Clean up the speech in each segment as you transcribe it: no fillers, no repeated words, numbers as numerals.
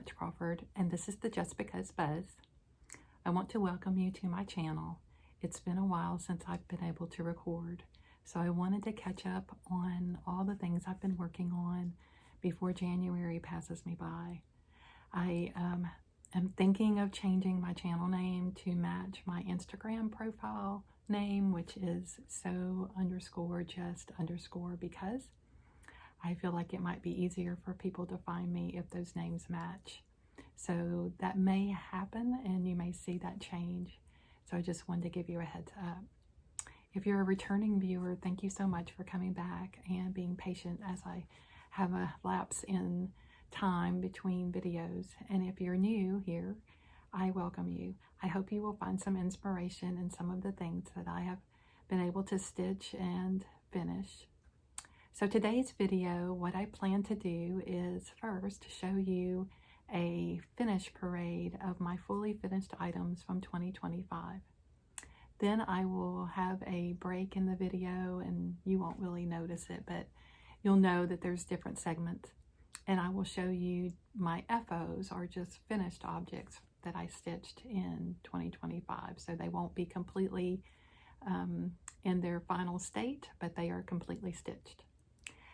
Merritt Crawford, and this is the Just Because Buzz. I want to welcome you to my channel. It's been a while since I've been able to record, so I wanted to catch up on all the things I've been working on before January passes me by. I am thinking of changing my channel name to match my Instagram profile name, which is so_just_because. I feel like it might be easier for people to find me if those names match. So that may happen and you may see that change. So I just wanted to give you a heads up. If you're a returning viewer, thank you so much for coming back and being patient as I have a lapse in time between videos. And if you're new here, I welcome you. I hope you will find some inspiration in some of the things that I have been able to stitch and finish. So today's video, what I plan to do is first show you a finish parade of my fully finished items from 2025. Then I will have a break in the video and you won't really notice it, but you'll know that there's different segments. And I will show you my FOs, or just finished objects that I stitched in 2025. So they won't be completely in their final state, but they are completely stitched.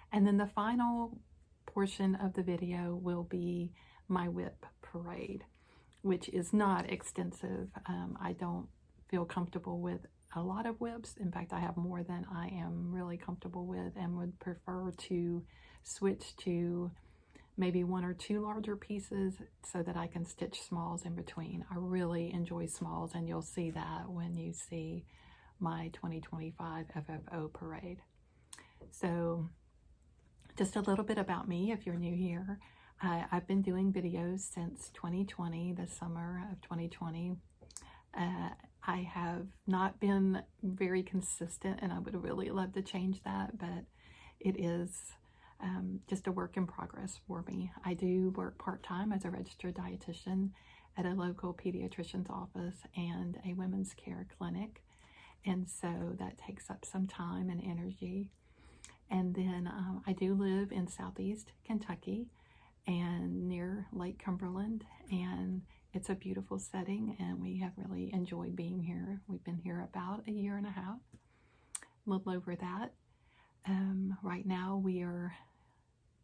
And then the final portion of the video will be my WIP parade, which is not extensive. I don't feel comfortable with a lot of WIPs. In fact, I have more than I am really comfortable with and would prefer to switch to maybe one or two larger pieces so that I can stitch smalls in between. I really enjoy smalls, and you'll see that when you see my 2025 FFO parade. So just a little bit about me if you're new here. I've been doing videos since 2020, the summer of 2020. I have not been very consistent, and I would really love to change that, but it is just a work in progress for me. I do work part-time as a registered dietitian at a local pediatrician's office and a women's care clinic, and so that takes up some time and energy. And then I do live in Southeast Kentucky and near Lake Cumberland, and it's a beautiful setting, and we have really enjoyed being here. We've been here about a year and a half, a little over that. Right now we are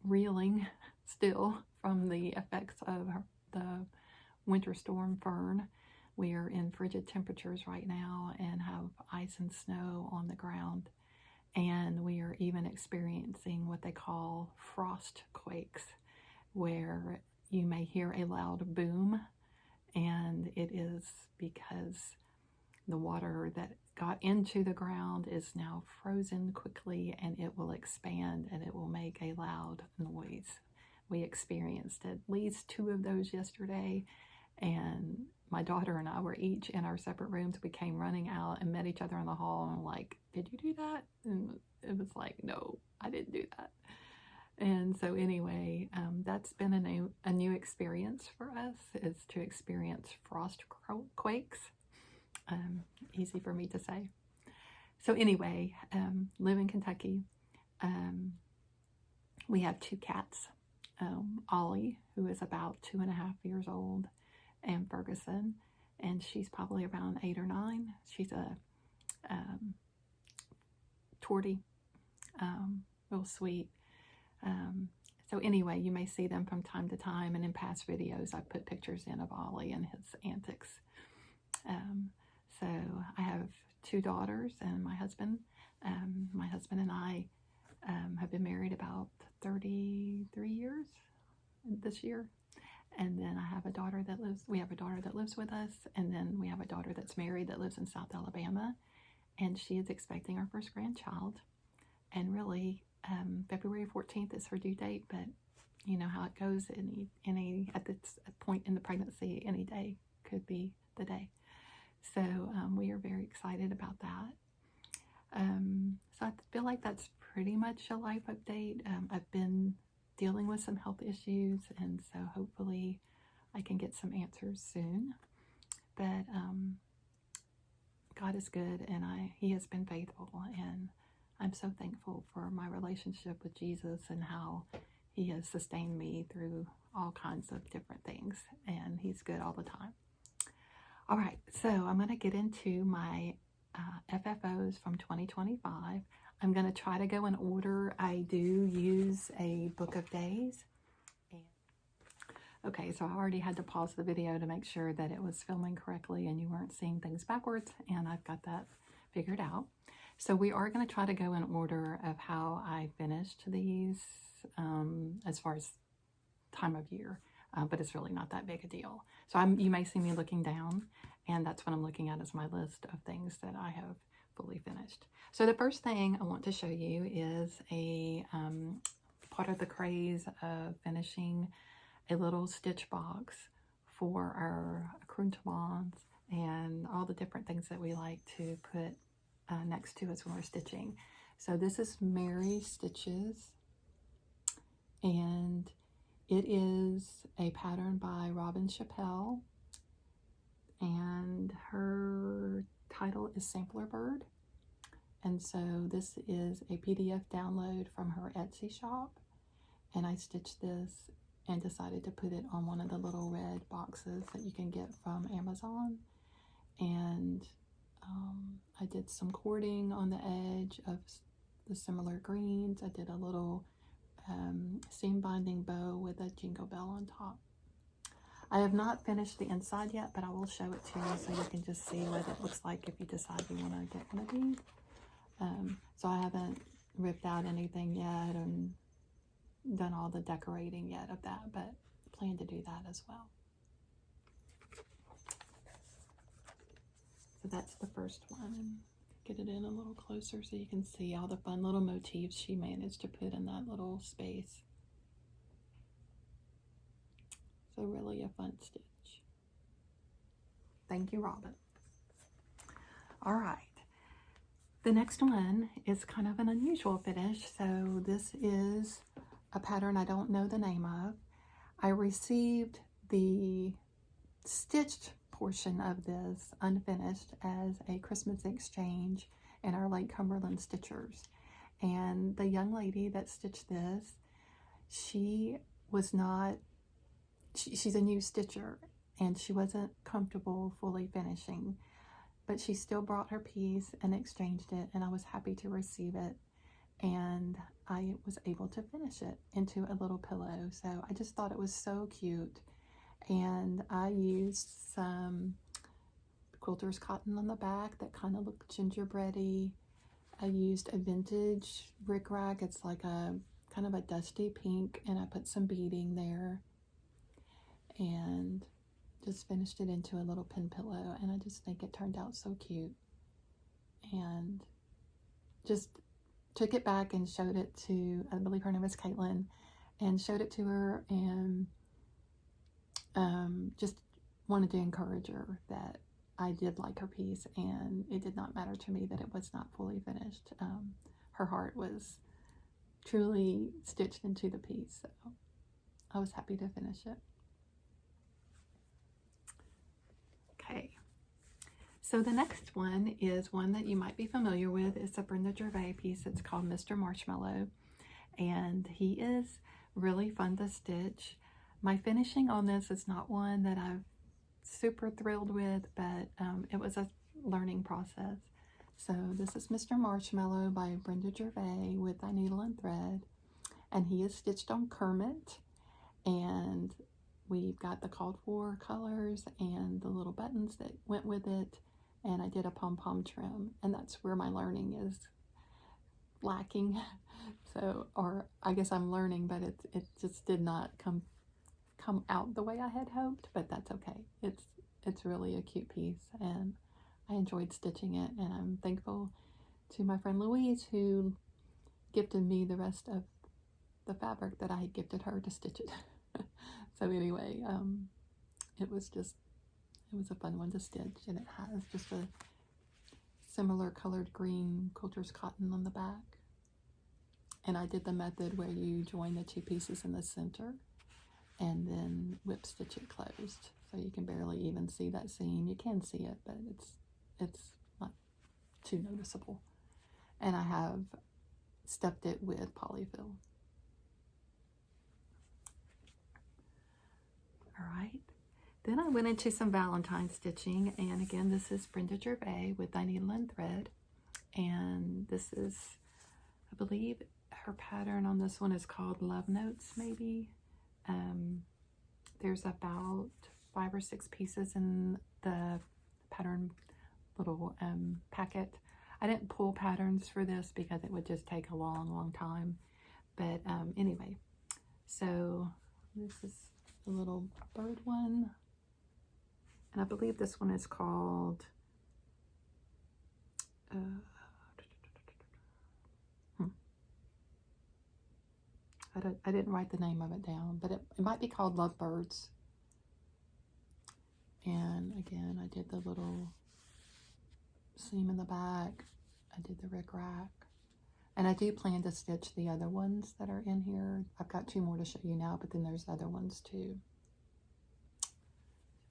reeling still from the effects of the winter storm Fern. We are in frigid temperatures right now and have ice and snow on the ground. And we are even experiencing what they call frost quakes, where you may hear a loud boom, and it is because the water that got into the ground is now frozen quickly, and it will expand and it will make a loud noise. We experienced at least 2 of those yesterday, and my daughter and I were each in our separate rooms. We came running out and met each other in the hall and were like, "Did you do that?" And it was like, "No, I didn't do that." And so anyway, that's been a new experience for us, is to experience frost quakes. Easy for me to say. So anyway, live in Kentucky. We have 2 cats, Ollie, who is about 2.5 years old, and Ferguson, and she's probably around 8 or 9. She's a tortie, real sweet. So anyway, you may see them from time to time, and in past videos I've put pictures in of Ollie and his antics. So I have 2 daughters and my husband. My husband and I have been married about 33 years this year. And then I have a daughter that we have a daughter that lives with us, and then we have a daughter that's married that lives in South Alabama, and she is expecting our first grandchild. And really, February 14th is her due date, but you know how it goes. At this point in the pregnancy, any day could be the day. So we are very excited about that. So I feel like that's pretty much a life update. I've been dealing with some health issues, and so hopefully I can get some answers soon. But God is good, and He has been faithful, and I'm so thankful for my relationship with Jesus and how He has sustained me through all kinds of different things, and he's good all the time. All right, so I'm going to get into my FFOs from 2025. I'm going to try to go in order. I do use a book of days. Okay, so I already had to pause the video to make sure that it was filming correctly and you weren't seeing things backwards, and I've got that figured out. So we are going to try to go in order of how I finished these as far as time of year, but it's really not that big a deal. So you may see me looking down, and that's what I'm looking at as my list of things that I have fully finished. So the first thing I want to show you is a part of the craze of finishing a little stitch box for our accoutrements and all the different things that we like to put next to us when we're stitching. So this is Mary Stitches, and it is a pattern by Robin Chappell, and her title is Sampler Bird. And so this is a PDF download from her Etsy shop, and I stitched this and decided to put it on one of the little red boxes that you can get from Amazon. And I did some cording on the edge of the similar greens. I did a little seam binding bow with a jingle bell on top. I have not finished the inside yet, but I will show it to you so you can just see what it looks like if you decide you want to get one of these. So I haven't ripped out anything yet and done all the decorating yet of that, but plan to do that as well. So that's the first one, and get it in a little closer so you can see all the fun little motifs she managed to put in that little space. So really a fun stitch. Thank you, Robin. All right. The next one is kind of an unusual finish. So this is a pattern I don't know the name of. I received the stitched portion of this unfinished as a Christmas exchange in our Lake Cumberland Stitchers. And the young lady that stitched this, she was not, she's a new stitcher, and she wasn't comfortable fully finishing, but she still brought her piece and exchanged it, and I was happy to receive it. And I was able to finish it into a little pillow. So I just thought it was so cute. And I used some quilter's cotton on the back that kind of looked gingerbready. I used a vintage rickrack. It's like a kind of a dusty pink, and I put some beading there and just finished it into a little pin pillow. And I just think it turned out so cute, and just took it back and showed it to, I believe her name is Caitlin, and showed it to her, and just wanted to encourage her that I did like her piece, and it did not matter to me that it was not fully finished. Her heart was truly stitched into the piece, so I was happy to finish it. Okay. So the next one is one that you might be familiar with. It's a Brenda Gervais piece. It's called Mr. Marshmallow, and he is really fun to stitch. My finishing on this is not one that I'm super thrilled with, but it was a learning process. So this is Mr. Marshmallow by Brenda Gervais with a needle and thread, and he is stitched on Kermit, and we've got the called for colors and the little buttons that went with it. And I did a pom-pom trim, and that's where my learning is lacking. So, or I guess I'm learning, but it just did not come out the way I had hoped, but that's okay. It's really a cute piece, and I enjoyed stitching it, and I'm thankful to my friend Louise, who gifted me the rest of the fabric that I had gifted her to stitch it. So anyway, it was a fun one to stitch, and it has just a similar colored green quilter's cotton on the back. And I did the method where you join the two pieces in the center and then whip stitch it closed, so you can barely even see that seam. You can see it, but it's not too noticeable. And I have stuffed it with polyfill. All right. Then I went into some Valentine stitching, and again, this is Brenda Gervais with Thy Needle and Thread, and this is, I believe, her pattern on this one is called Love Notes, maybe. There's about 5 or 6 pieces in the pattern little packet. I didn't pull patterns for this because it would just take a long time. But anyway, so this is a little bird one. And I believe this one is called, I didn't write the name of it down, but it might be called Lovebirds. And again, I did the little seam in the back. I did the rickrack. And I do plan to stitch the other ones that are in here. I've got 2 more to show you now, but then there's other ones too.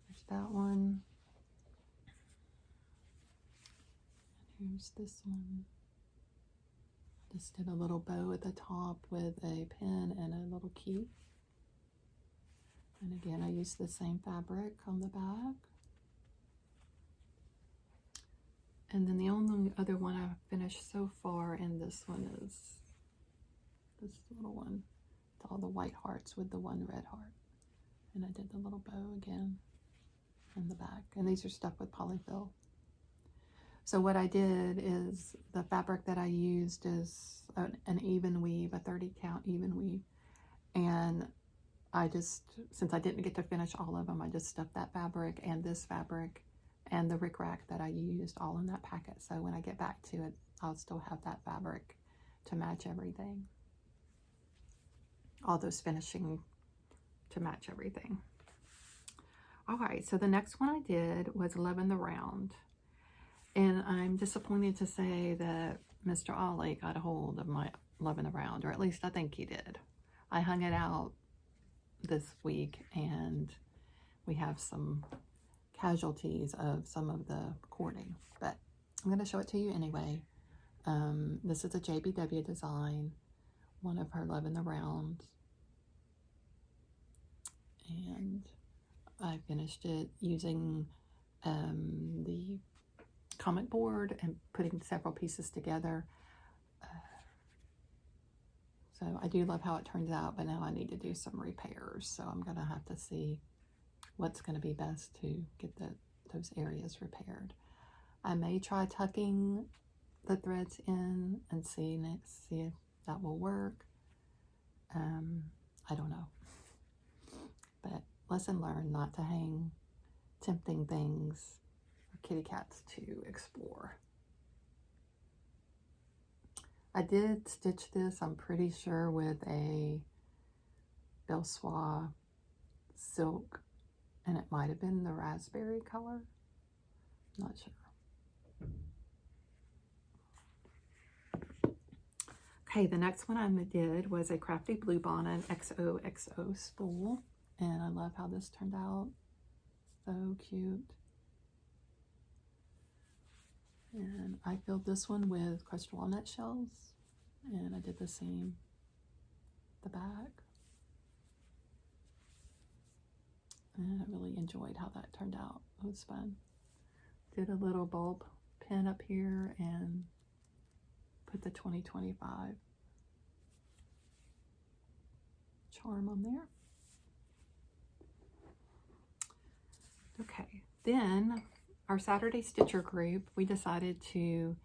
There's that one. And here's this one. Just did a little bow at the top with a pin and a little key. And again, I used the same fabric on the back. And then the only other one I've finished so far in this one is this little one. It's all the white hearts with the one red heart. And I did the little bow again in the back. And these are stuck with polyfill. So what I did is the fabric that I used is an even weave, a 30 count even weave. And I just, since I didn't get to finish all of them, I just stuffed that fabric and this fabric and the rickrack that I used all in that packet. So when I get back to it, I'll still have that fabric to match everything. All those finishing to match everything. All right, so the next one I did was 11 the Round. And I'm disappointed to say that Mr. Ollie got a hold of my 11 the Round, or at least I think he did. I hung it out this week and we have some casualties of some of the cording, but I'm going to show it to you anyway. This is a JBW design, one of her 11 the Round, and I finished it using the comic board and putting several pieces together. So I do love how it turns out, but now I need to do some repairs, so I'm going to have to see what's going to be best to get those areas repaired. I may try tucking the threads in and see if that will work. I don't know. But lesson learned, not to hang tempting things for kitty cats to explore. I did stitch this, I'm pretty sure, with a Belsois silk, and it might have been the raspberry color. Not sure. Okay, the next one I did was a Crafty Bluebonnet XOXO spool, and I love how this turned out. So cute. And I filled this one with crushed walnut shells, and I did the same the back. And I really enjoyed how that turned out. It was fun. Did a little bulb pin up here and put the 2025 charm on there. Okay, then our Saturday Stitcher group, we decided to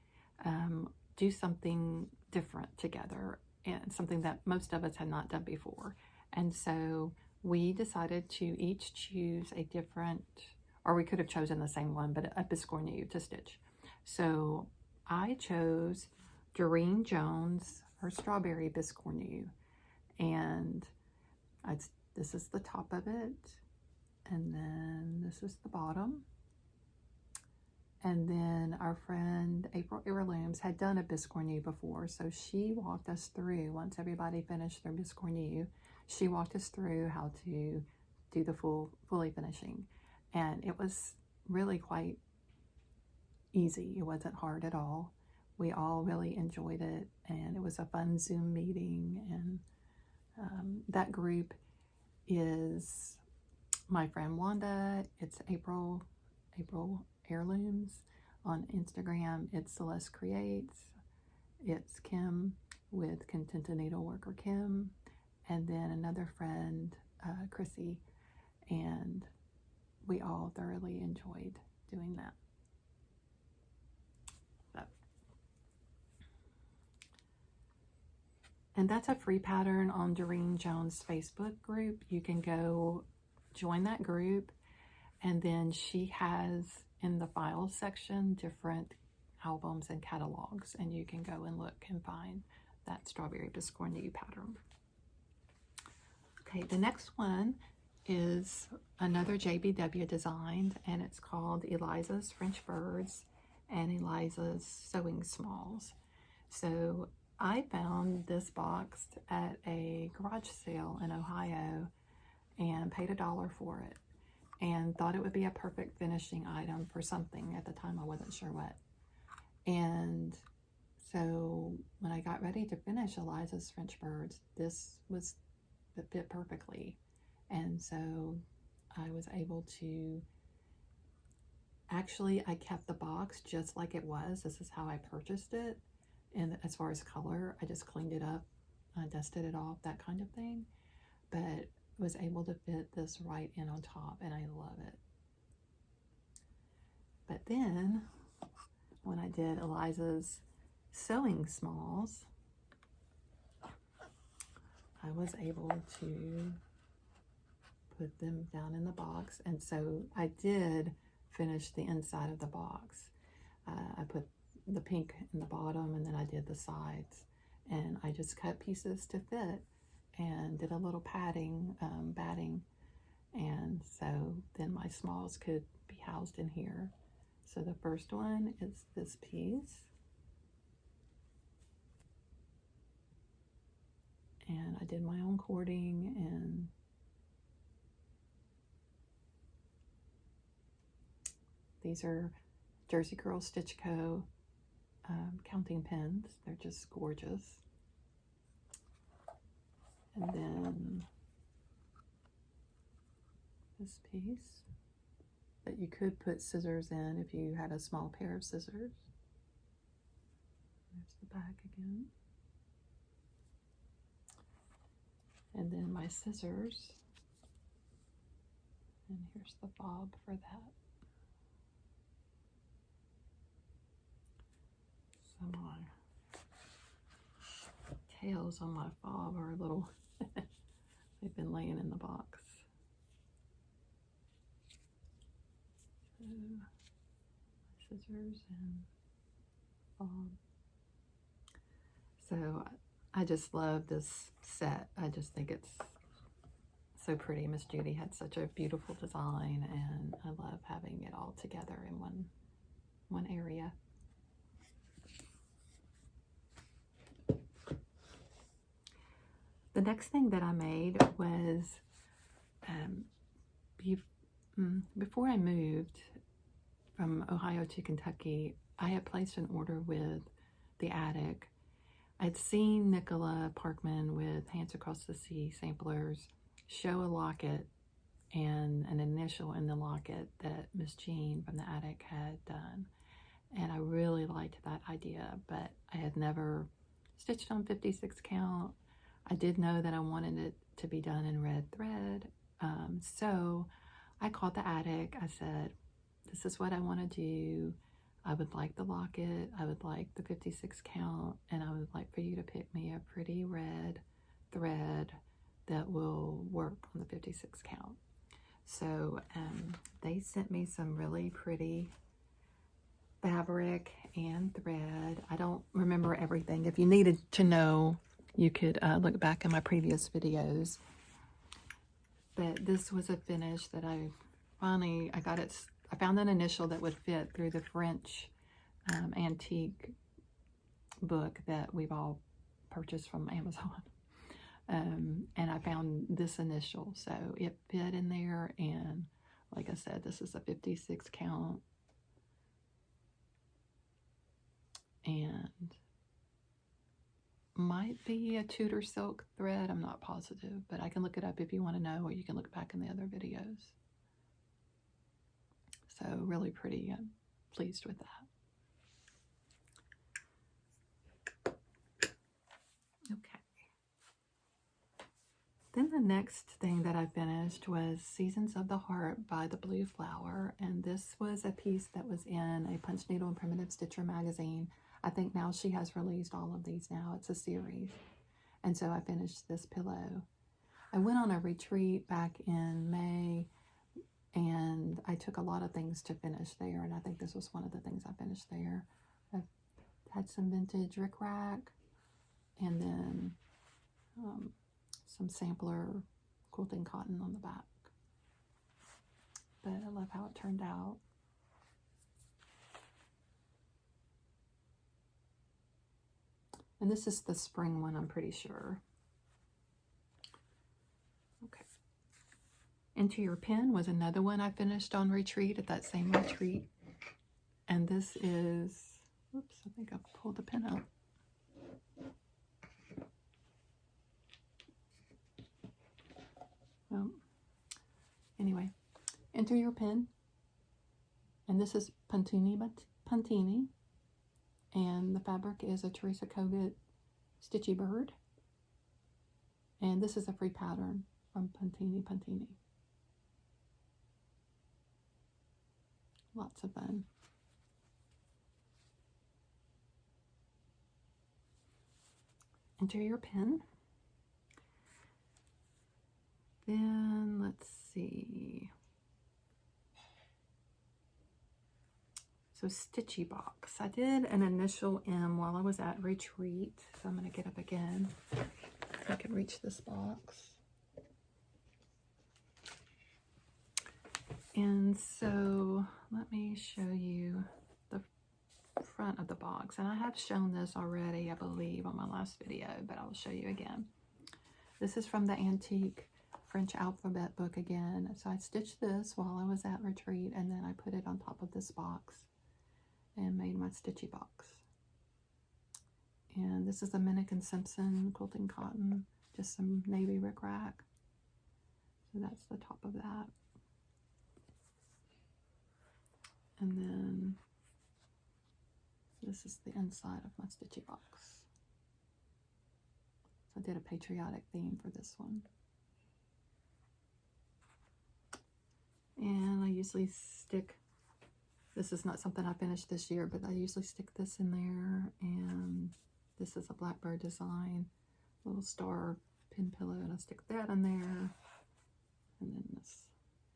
do something different together, and something that most of us had not done before. And so we decided to each choose a different, or we could have chosen the same one, but a biscornu to stitch. So I chose Doreen Jones, her strawberry biscornu, and this is the top of it, and then this is the bottom. And then our friend April Heirlooms had done a biscornu before, so she walked us through, once everybody finished their biscornu, she walked us through how to do the fully finishing. And it was really quite easy. It wasn't hard at all. We all really enjoyed it, and it was a fun Zoom meeting. And that group is my friend Wanda. It's April Heirlooms on Instagram. It's Celeste Creates. It's Kim with Contented Needleworker Kim, and then another friend, Chrissy, and we all thoroughly enjoyed doing that. And that's a free pattern on Doreen Jones' Facebook group. You can go join that group, and then she has in the files section different albums and catalogs, and you can go and look and find that Strawberry Biscornu pattern. Okay, the next one is another JBW design, and it's called Eliza's French Birds and Eliza's Sewing Smalls. So I found this box at a garage sale in Ohio and paid $1 for it, and thought it would be a perfect finishing item for something. At the time I wasn't sure what. And so when I got ready to finish Eliza's French Birds, this was that fit perfectly. And so I was able to, actually I kept the box just like it was. This is how I purchased it. And as far as color, I just cleaned it up, dusted it off, that kind of thing. But was able to fit this right in on top, and I love it. But then when I did Eliza's Sewing Smalls, I was able to put them down in the box. And so I did finish the inside of the box. I put the pink in the bottom, and then I did the sides, and I just cut pieces to fit and did a little padding, batting, and so then my smalls could be housed in here. So the first one is this piece, and I did my own cording, and these are Jersey Girl Stitch Co. Counting pins. They're just gorgeous. And then this piece that you could put scissors in if you had a small pair of scissors. There's the back again. And then my scissors. And here's the fob for that. So my tails on my fob are a little, they've been laying in the box. So, scissors and fob. So I just love this set. I just think it's so pretty. Miss Judy had such a beautiful design, and I love having it all together in one area. The next thing that I made was, before I moved from Ohio to Kentucky, I had placed an order with the Attic. I'd seen Nicola Parkman with Hands Across the Sea samplers show a locket and an initial in the locket that Miss Jean from the Attic had done. And I really liked that idea, but I had never stitched on 56 count. I did know that I wanted it to be done in red thread. So I called the Attic. I said, this is what I want to do. I would like the locket. I would like the 56 count. And I would like for you to pick me a pretty red thread that will work on the 56 count. So they sent me some really pretty fabric and thread. I don't remember everything. If you needed to know, you could look back in my previous videos. But this was a finish that I got it. I found an initial that would fit through the French antique book that we've all purchased from Amazon. And I found this initial, so it fit in there. And like I said, this is a 56 count. And might be a Tudor silk thread. I'm not positive, but I can look it up if you want to know, or you can look back in the other videos. So really pretty. I'm pleased with that. Okay. Then the next thing that I finished was Seasons of the Heart by the Blue Flower, and this was a piece that was in a Punch Needle and Primitive Stitcher magazine. I think now she has released all of these now. It's a series. And so I finished this pillow. I went on a retreat back in May, and I took a lot of things to finish there, and I think this was one of the things I finished there. I've had some vintage rickrack, and then some sampler quilting cotton on the back. But I love how it turned out. And this is the spring one, I'm pretty sure. Okay. Into Your Pen was another one I finished on retreat, at that same retreat. And this is, oops, I think I pulled the pen out. Well, anyway, Enter Your Pen. And this is Puntini. And the fabric is a Teresa Kogut Stitchy Bird. And this is a free pattern from Puntini. Lots of fun. Enter Your Pen. Then let's see. So Stitchy Box. I did an initial M while I was at retreat. So I'm going to get up again so I can reach this box. And so let me show you the front of the box. And I have shown this already, I believe, on my last video, but I'll show you again. This is from the Antique French Alphabet book again. So I stitched this while I was at retreat, and then I put it on top of this box and made my Stitchy Box. And this is a Minnick & Simpson quilting cotton, just some navy rickrack. So that's the top of that. And then this is the inside of my Stitchy Box. So I did a patriotic theme for this one. And I usually stick, this is not something I finished this year, but I usually stick this in there. And this is a Blackbird design, little star pin pillow, and I stick that in there. And then this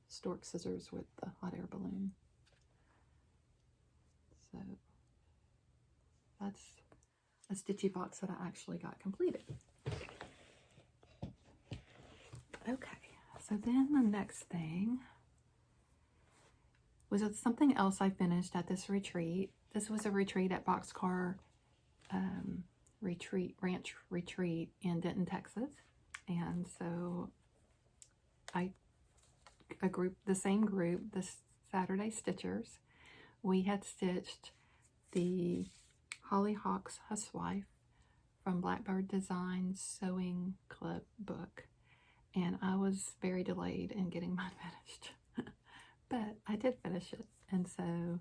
stork scissors with the hot air balloon. So that's a Stitchy Box that I actually got completed. Okay, so then the next thing was something else I finished at this retreat. This was a retreat at Boxcar Ranch Retreat in Denton, Texas. And so the same group, the Saturday Stitchers, we had stitched the Hollyhock's Housewife from Blackbird Design Sewing Club book. And I was very delayed in getting mine finished. But I did finish it. And so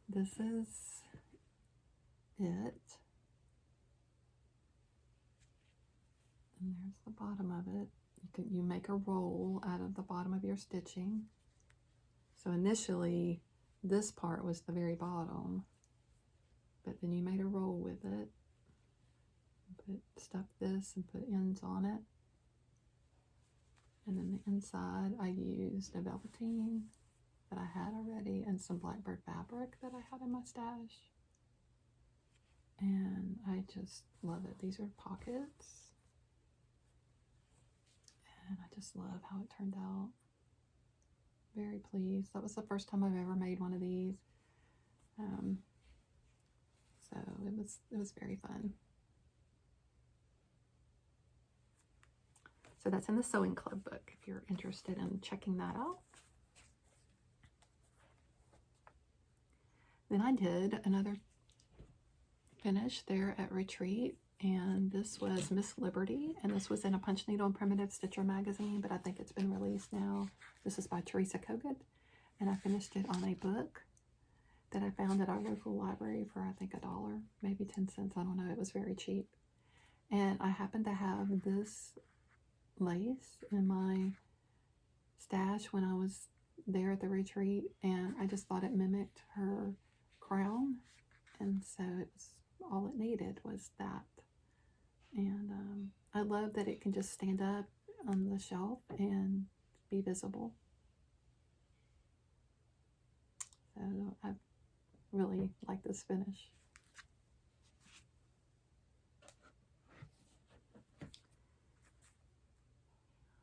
this is it. And there's the bottom of it. You make a roll out of the bottom of your stitching. So initially, this part was the very bottom, but then you made a roll with it. Stuff this and put ends on it. And then the inside, I used a velveteen that I had already and some Blackbird fabric that I had in my stash. And I just love it. These are pockets. And I just love how it turned out. Very pleased. That was the first time I've ever made one of these. So it was very fun. So that's in the Sewing Club book if you're interested in checking that out. Then I did another finish there at retreat. And this was Miss Liberty, and this was in a Punch Needle and Primitive Stitcher magazine, but I think it's been released now. This is by Teresa Kogut, and I finished it on a book that I found at our local library for I think $1, maybe 10 cents, I don't know, it was very cheap. And I happened to have this lace in my stash when I was there at the retreat, and I just thought it mimicked her crown, and so it was all it needed was that. And I love that it can just stand up on the shelf and be visible. So I really like this finish.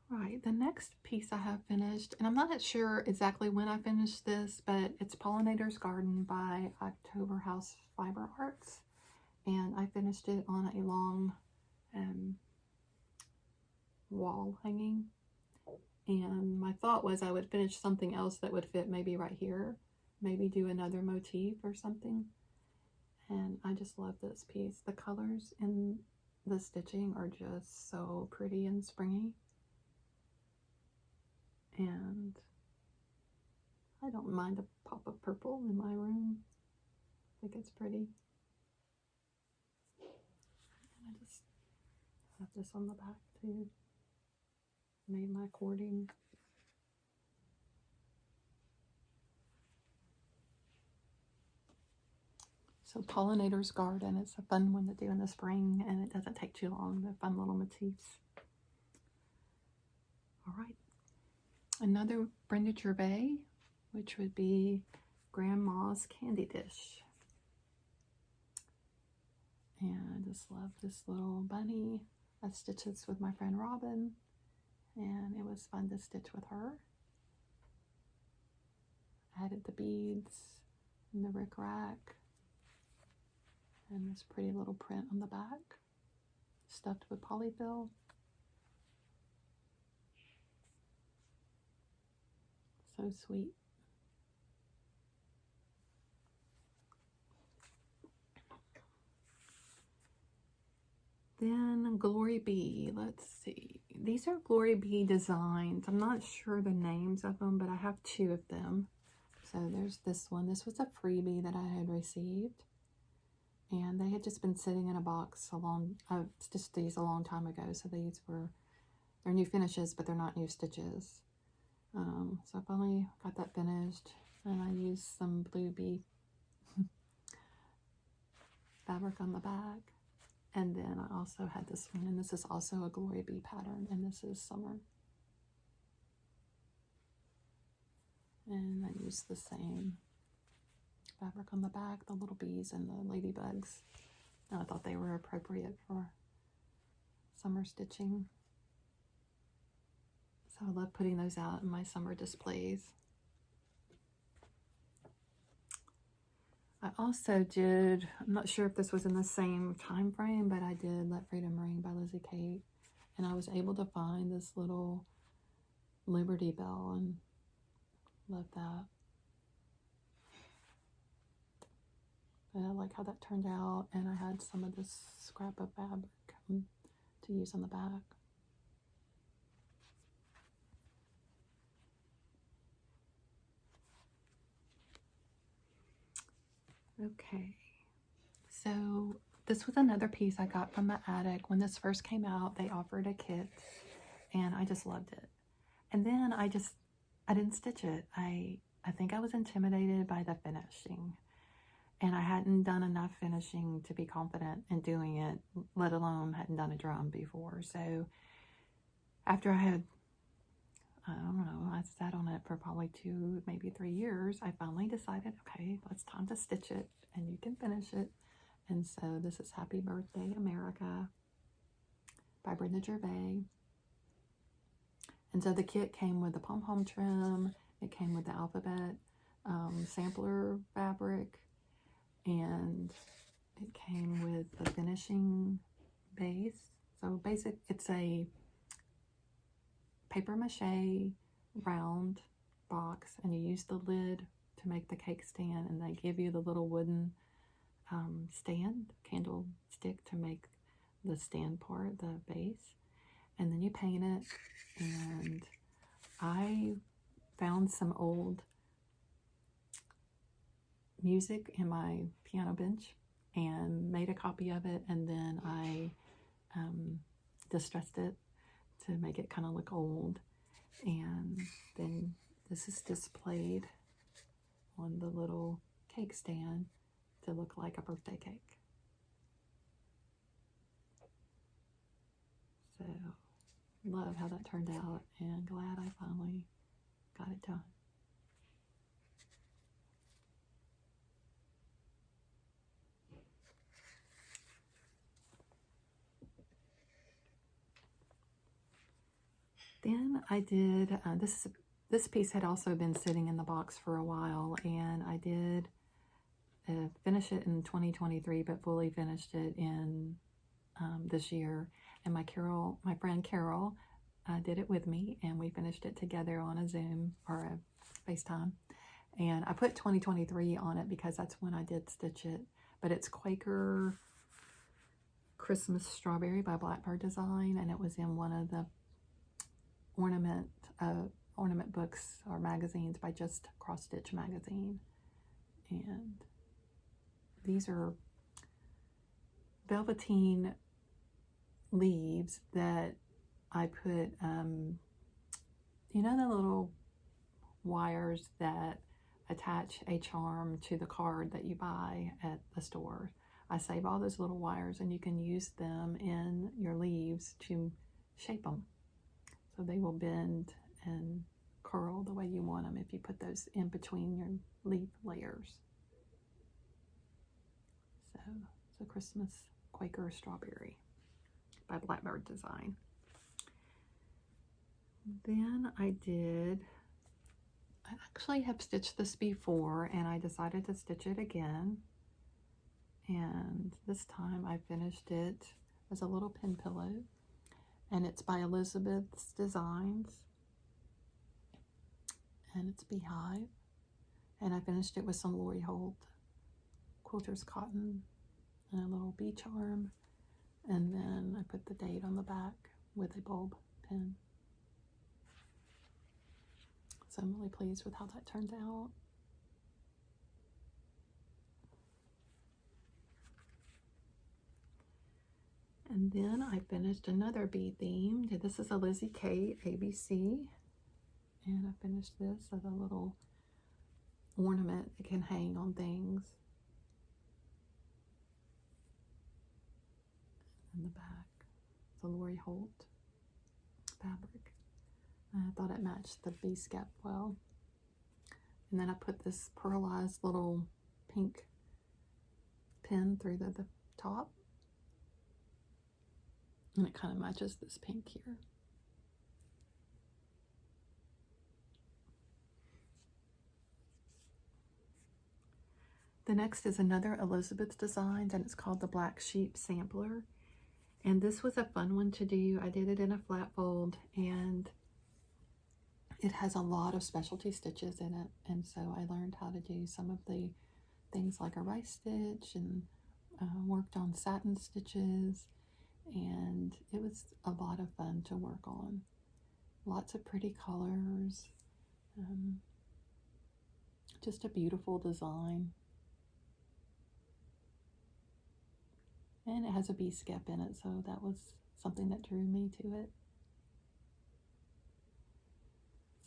Right, the next piece I have finished, and I'm not sure exactly when I finished this, but it's Pollinator's Garden by October House Fiber Arts, and I finished it on a long wall hanging, and my thought was I would finish something else that would fit maybe right here, maybe do another motif or something. And I just love this piece. The colors in the stitching are just so pretty and springy, and I don't mind a pop of purple in my room. I think it's pretty. And I just have this on the back too. Made my cording. So Pollinator's Garden is a fun one to do in the spring, and it doesn't take too long. They're fun little motifs. All right. Another Brenda Gervais, which would be Grandma's Candy Dish. And I just love this little bunny. I stitched this with my friend Robin, and it was fun to stitch with her. Added the beads and the rickrack, and this pretty little print on the back, stuffed with polyfill. So sweet. Then Glory Bee, let's see. These are Glory Bee designs. I'm not sure the names of them, but I have 2 of them. So there's this one. This was a freebie that I had received, and they had just been sitting in a box I stitched these a long time ago, so they're new finishes, but they're not new stitches. So I finally got that finished, and I used some Blue Bee fabric on the back. And then I also had this one, and this is also a Glory Bee pattern, and this is Summer. And I used the same fabric on the back, the little bees and the ladybugs. And I thought they were appropriate for summer stitching. So I love putting those out in my summer displays. I also did, I'm not sure if this was in the same time frame, but I did Let Freedom Ring by Lizzie Kate, and I was able to find this little Liberty Bell, and love that. But I like how that turned out, and I had some of this scrap of fabric to use on the back. Okay, so this was another piece I got from the attic. When this first came out, they offered a kit, and I just loved it. And then I didn't stitch it. I think I was intimidated by the finishing, and I hadn't done enough finishing to be confident in doing it, let alone hadn't done a drum before. So after I had, I don't know, I sat on it for probably 2, maybe 3 years, I finally decided, okay, it's time to stitch it, and you can finish it. And so this is Happy Birthday America by Brenda Gervais. And so the kit came with the pom-pom trim, it came with the alphabet sampler fabric, and it came with the finishing base. So basic, it's a paper mache round box, and you use the lid to make the cake stand, and they give you the little wooden stand, candlestick, to make the stand part, the base, and then you paint it. And I found some old music in my piano bench and made a copy of it, and then I distressed it to make it kind of look old. And then this is displayed on the little cake stand to look like a birthday cake. So love how that turned out, and glad I finally got it done. Then I did, this piece had also been sitting in the box for a while, and I did finish it in 2023, but fully finished it in this year. And my friend Carol did it with me, and we finished it together on a Zoom or a FaceTime. And I put 2023 on it because that's when I did stitch it. But it's Quaker Christmas Strawberry by Blackbird Design, and it was in one of the ornament books or magazines by Just Cross Stitch magazine. And these are velveteen leaves that I put, you know, the little wires that attach a charm to the card that you buy at the store. I save all those little wires, and you can use them in your leaves to shape them. So they will bend and curl the way you want them if you put those in between your leaf layers. So it's a Christmas Quaker Strawberry by Blackbird Design. Then I actually have stitched this before, and I decided to stitch it again. And this time I finished it as a little pin pillow. And it's by Elizabeth's Designs, and it's Beehive. And I finished it with some Lori Holt quilter's cotton and a little bee charm, and then I put the date on the back with a bulb pin. So I'm really pleased with how that turned out. And then I finished another bee theme. This is a Lizzie Kate ABC. And I finished this as a little ornament that can hang on things. In the back, it's a Lori Holt fabric. I thought it matched the bee scap well. And then I put this pearlized little pink pin through the top. And it kind of matches this pink here. The next is another Elizabeth Designs, and it's called the Black Sheep Sampler. And this was a fun one to do. I did it in a flat fold, and it has a lot of specialty stitches in it. And so I learned how to do some of the things like a rice stitch, and worked on satin stitches. And it was a lot of fun to work on. Lots of pretty colors. Just a beautiful design. And it has a bee scap in it, so that was something that drew me to it.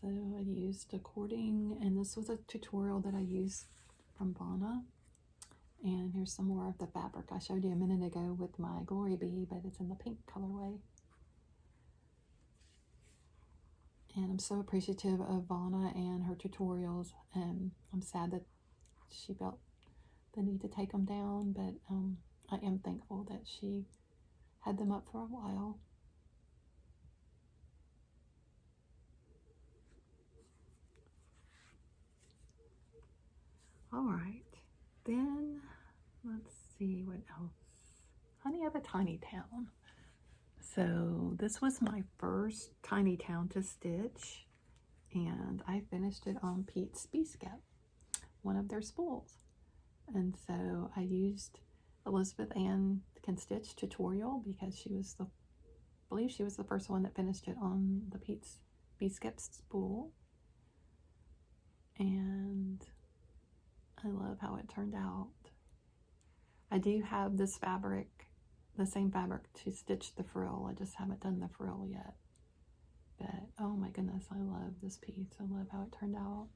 So I used a cording, and this was a tutorial that I used from Vonna. And here's some more of the fabric I showed you a minute ago with my Glory Bee, but it's in the pink colorway. And I'm so appreciative of Vonna and her tutorials, and I'm sad that she felt the need to take them down, but I am thankful that she had them up for a while. All right, then let's see what else. Honey of a Tiny Town. So this was my first tiny town to stitch, and I finished it on Pete's Bee Scap, one of their spools. And so I used Elizabeth Ann Can Stitch tutorial because she was I believe she was the first one that finished it on the BeeCuzz spool. And I love how it turned out. I do have this fabric, the same fabric to stitch the frill. I just haven't done the frill yet. But oh my goodness, I love this piece. I love how it turned out.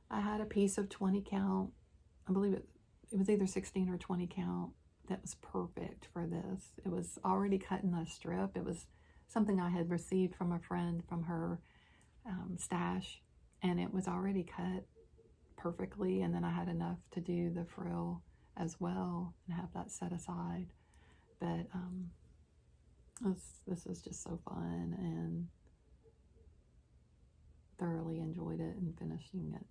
I had a piece of 20 count. I believe it was either 16 or 20 count. That was perfect for this. It was already cut in a strip. It was something I had received from a friend from her stash, and it was already cut perfectly. And then I had enough to do the frill as well and have that set aside. But this is just so fun, and thoroughly enjoyed it and finishing it.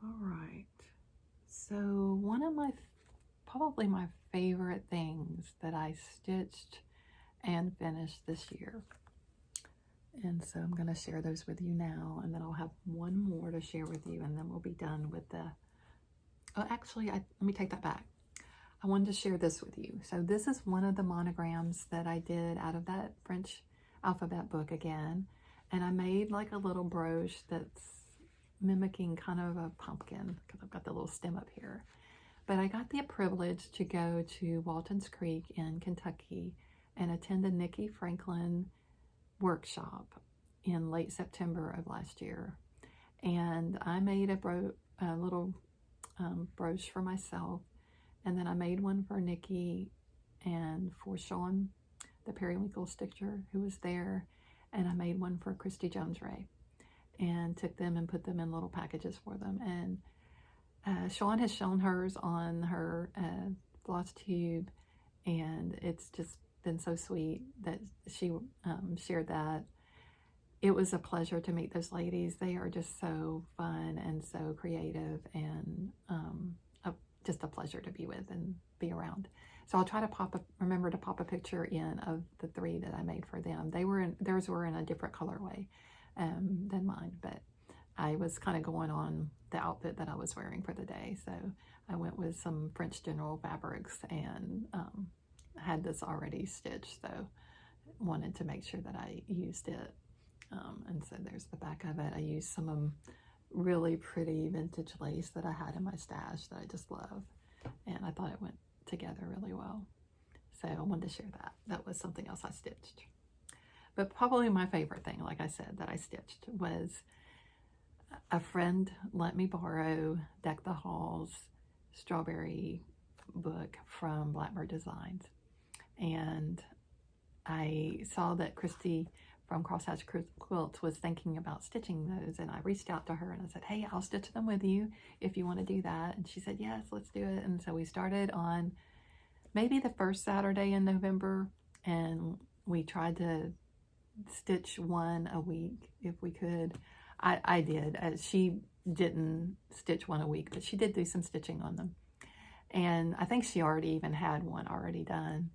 All right, so one of probably my favorite things that I stitched and finished this year. And so I'm going to share those with you now, and then I'll have one more to share with you, and then we'll be done with the, oh, actually, let me take that back. I wanted to share this with you. So this is one of the monograms that I did out of that French alphabet book again, and I made like a little brooch that's mimicking kind of a pumpkin, because I've got the little stem up here. But I got the privilege to go to Walton's Creek in Kentucky and attend a Nikki Franklin workshop in late September of last year, and I made a little brooch for myself, and then I made one for Nikki and for Sean, the periwinkle stitcher, who was there, and I made one for Christy Jones Ray, and took them and put them in little packages for them. And Sean has shown hers on her FlossTube, and it's just been so sweet that she shared that. It was a pleasure to meet those ladies. They are just so fun and so creative, and just a pleasure to be with and be around. So I'll try to remember to pop a picture in of the 3 that I made for them. Theirs were in a different colorway than mine, but I was kind of going on the outfit that I was wearing for the day. So I went with some French General fabrics and had this already stitched, so wanted to make sure that I used it. And so there's the back of it. I used some really pretty vintage lace that I had in my stash that I just love, and I thought it went together really well. So I wanted to share that. That was something else I stitched. But probably my favorite thing, like I said, that I stitched was a friend let me borrow Deck the Halls strawberry book from Blackbird Designs. And I saw that Christy from Crosshatch Quilts was thinking about stitching those, and I reached out to her and I said, hey, I'll stitch them with you if you want to do that. And she said, yes, let's do it. And so we started on maybe the first Saturday in November, and we tried to stitch one a week if we could. I did. She didn't stitch one a week, but she did do some stitching on them. And I think she already even had one already done,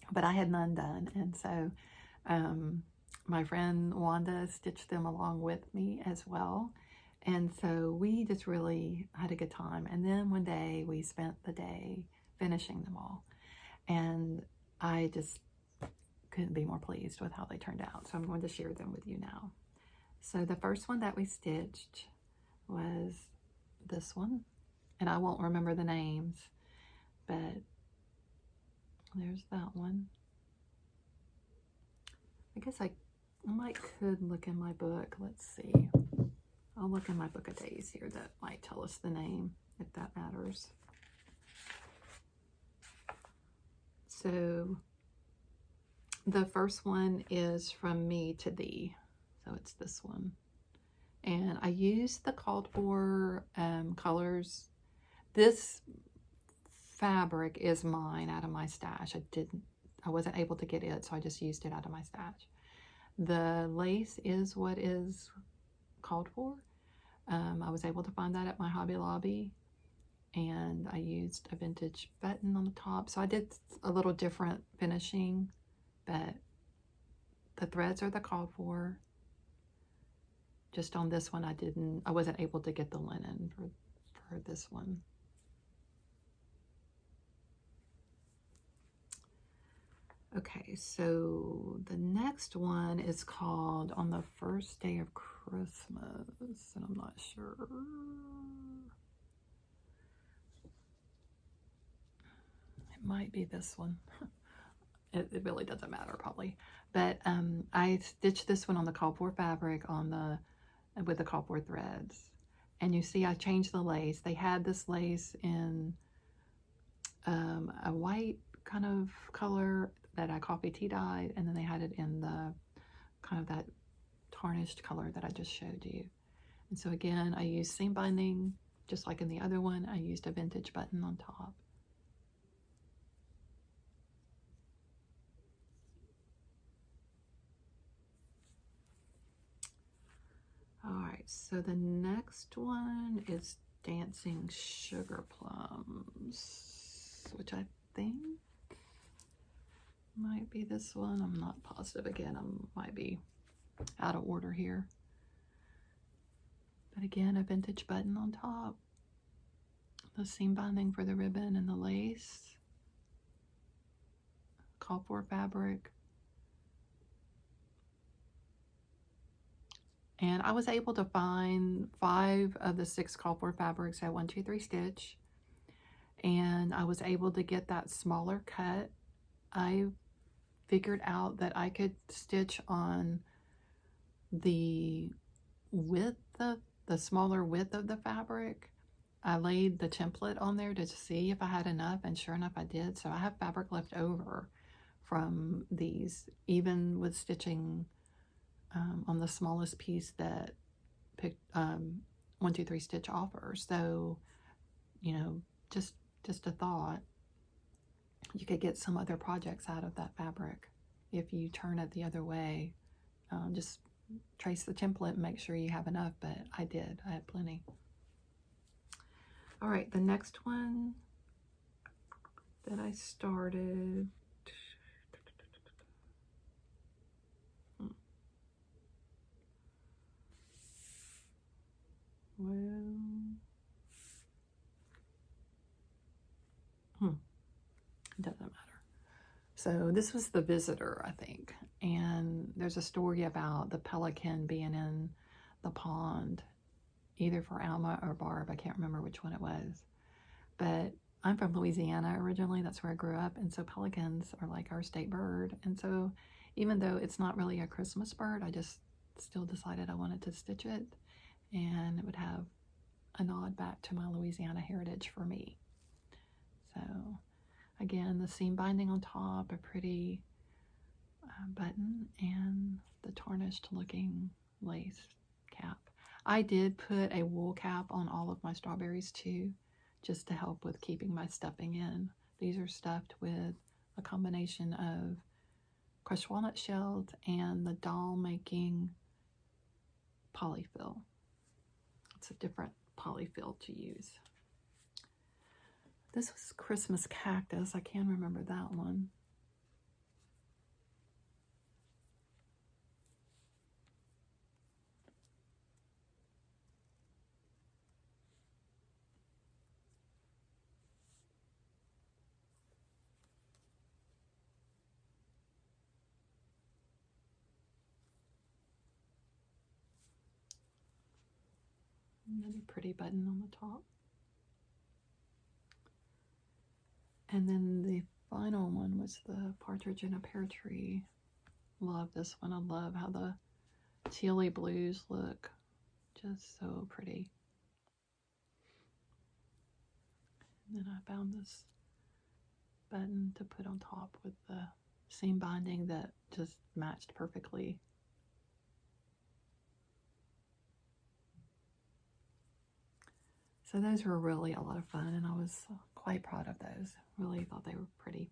but I had none done. And so my friend Wanda stitched them along with me as well. And so we just really had a good time. And then one day we spent the day finishing them all. And I just couldn't be more pleased with how they turned out. So I'm going to share them with you now. So the first one that we stitched was this one. And I won't remember the names, but there's that one. I guess I could look in my book. Let's see. I'll look in my book of days here that might tell us the name, if that matters. So the first one is From Me to Thee. So it's this one. And I used the called for colors. This fabric is mine out of my stash. I wasn't able to get it, so I just used it out of my stash. The lace is what is called for. I was able to find that at my Hobby Lobby, and I used a vintage button on the top. So I did a little different finishing, but the threads are the called for. Just on this one, I wasn't able to get the linen for this one. Okay, so the next one is called On the First Day of Christmas, and I'm not sure. It might be this one. It really doesn't matter probably. But I stitched this one on the called-for fabric with the called-for threads. And you see I changed the lace. They had this lace in a white kind of color that I coffee tea dyed, and then they had it in the kind of that tarnished color that I just showed you. And so again, I used seam binding, just like in the other one. I used a vintage button on top. All right, so the next one is Dancing Sugar Plums, which I think might be this one. I'm not positive. Again, I might be out of order here. But again, a vintage button on top, the seam binding for the ribbon and the lace, called-for fabric. And I was able to find 5 of the 6 called-for fabrics at 1, 2, 3 stitch. And I was able to get that smaller cut. I figured out that I could stitch on the width of the smaller width of the fabric. I laid the template on there to see if I had enough, and sure enough I did. So I have fabric left over from these, even with stitching on the smallest piece that 1, 2, 3 stitch offers. So, you know, just a thought, you could get some other projects out of that fabric if you turn it the other way. Just trace the template and make sure you have enough, but I did. I had plenty. All right, the next one that I started, it doesn't matter. So this was The Visitor, I think. And there's a story about the pelican being in the pond, either for Alma or Barb. I can't remember which one it was. But I'm from Louisiana originally. That's where I grew up. And so pelicans are like our state bird. And so even though it's not really a Christmas bird, I just still decided I wanted to stitch it. And it would have a nod back to my Louisiana heritage for me. So again, the seam binding on top, a pretty button, and the tarnished looking lace cap. I did put a wool cap on all of my strawberries too, just to help with keeping my stuffing in. These are stuffed with a combination of crushed walnut shells and the doll making polyfill. It's a different polyfill to use. This was Christmas Cactus. I can remember that one. Another pretty button on the top. And then the final one was the Partridge in a Pear Tree. Love this one. I love how the tealy blues look. Just so pretty. And then I found this button to put on top with the seam binding that just matched perfectly. So those were really a lot of fun, and I was quite proud of those. Really thought they were pretty.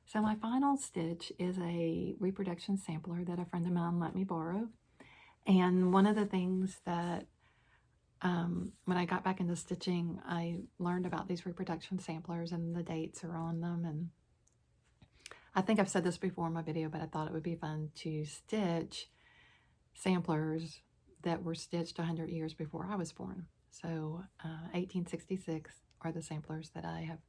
So my final stitch is a reproduction sampler that a friend of mine let me borrow. And one of the things that when I got back into stitching, I learned about these reproduction samplers, and the dates are on them. And I think I've said this before in my video, but I thought it would be fun to stitch samplers that were stitched 100 years before I was born. So 1866 are the samplers that I have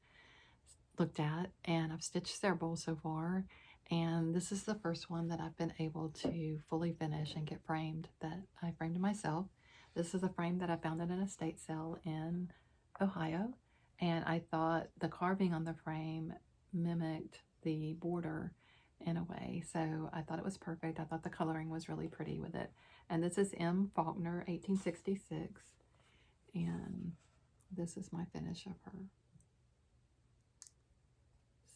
looked at, and I've stitched several so far, and this is the first one that I've been able to fully finish and get framed, that I framed myself. This is a frame that I found at an estate sale in Ohio, and I thought the carving on the frame mimicked the border in a way, so I thought it was perfect. I thought the coloring was really pretty with it. And this is M. Faulkner, 1866, and this is my finish of her.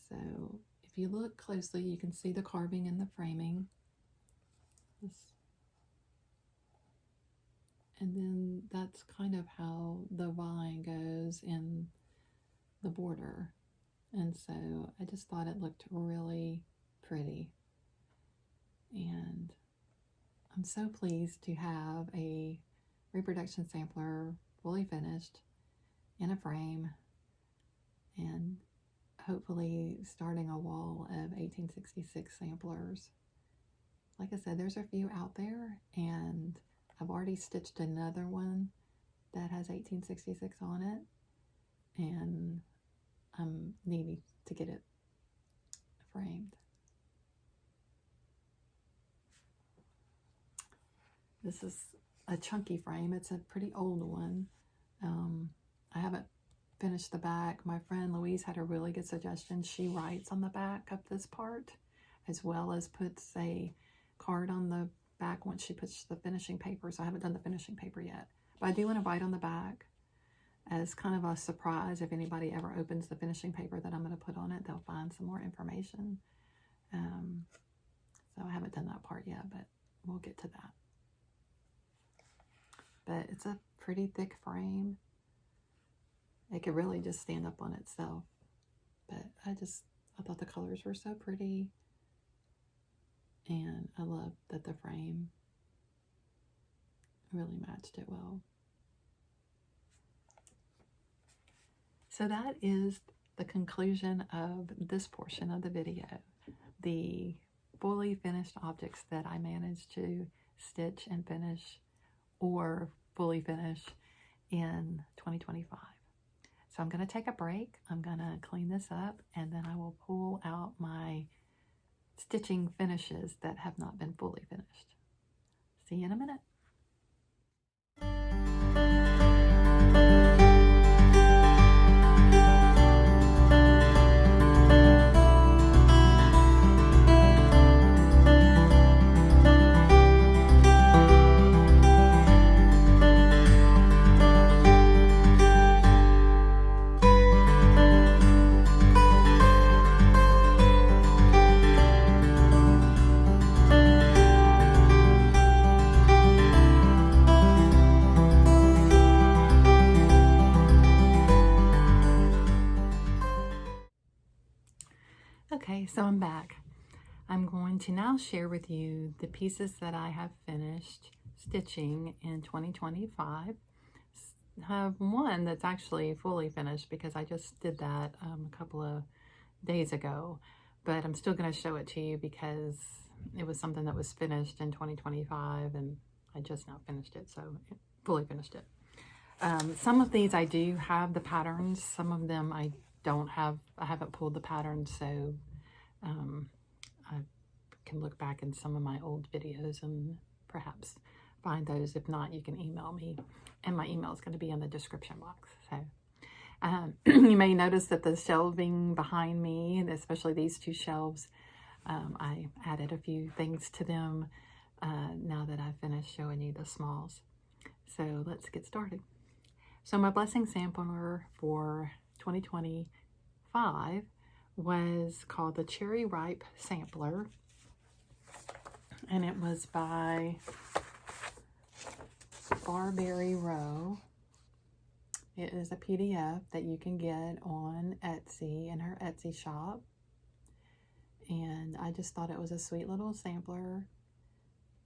So if you look closely, you can see the carving in the framing. And then that's kind of how the vine goes in the border. And so I just thought it looked really pretty. And I'm so pleased to have a reproduction sampler fully finished in a frame, and hopefully starting a wall of 1866 samplers. Like I said, there's a few out there, and I've already stitched another one that has 1866 on it, and I'm needing to get it framed. This is a chunky frame. It's a pretty old one. I haven't finished the back. My friend Louise had a really good suggestion. She writes on the back of this part, as well as puts a card on the back once she puts the finishing paper. So I haven't done the finishing paper yet, but I do want to write on the back as kind of a surprise. If anybody ever opens the finishing paper that I'm going to put on it, they'll find some more information. So I haven't done that part yet, but we'll get to that. But it's a pretty thick frame. It could really just stand up on itself. But I thought the colors were so pretty. And I love that the frame really matched it well. So that is the conclusion of this portion of the video. The fully finished objects that I managed to stitch and finish, or fully finish, in 2025. So I'm going to take a break. I'm going to clean this up, and then I will pull out my stitching finishes that have not been fully finished. See you in a minute. Okay, so I'm back. I'm going to now share with you the pieces that I have finished stitching in 2025. I have one that's actually fully finished because I just did that a couple of days ago, but I'm still going to show it to you because it was something that was finished in 2025 and I just now finished it, so fully finished it. Some of these I do have the patterns, some of them I don't have. I haven't pulled the patterns, so I can look back in some of my old videos and perhaps find those. If not, you can email me, and my email is going to be in the description box. So you may notice that the shelving behind me, especially these two shelves, I added a few things to them now that I've finished showing you the smalls. So let's get started. So my blessing sampler for 2025 was called the Cherry Ripe Sampler, and it was by Barberry Row. It is a PDF that you can get on Etsy, in her Etsy shop, and I just thought it was a sweet little sampler,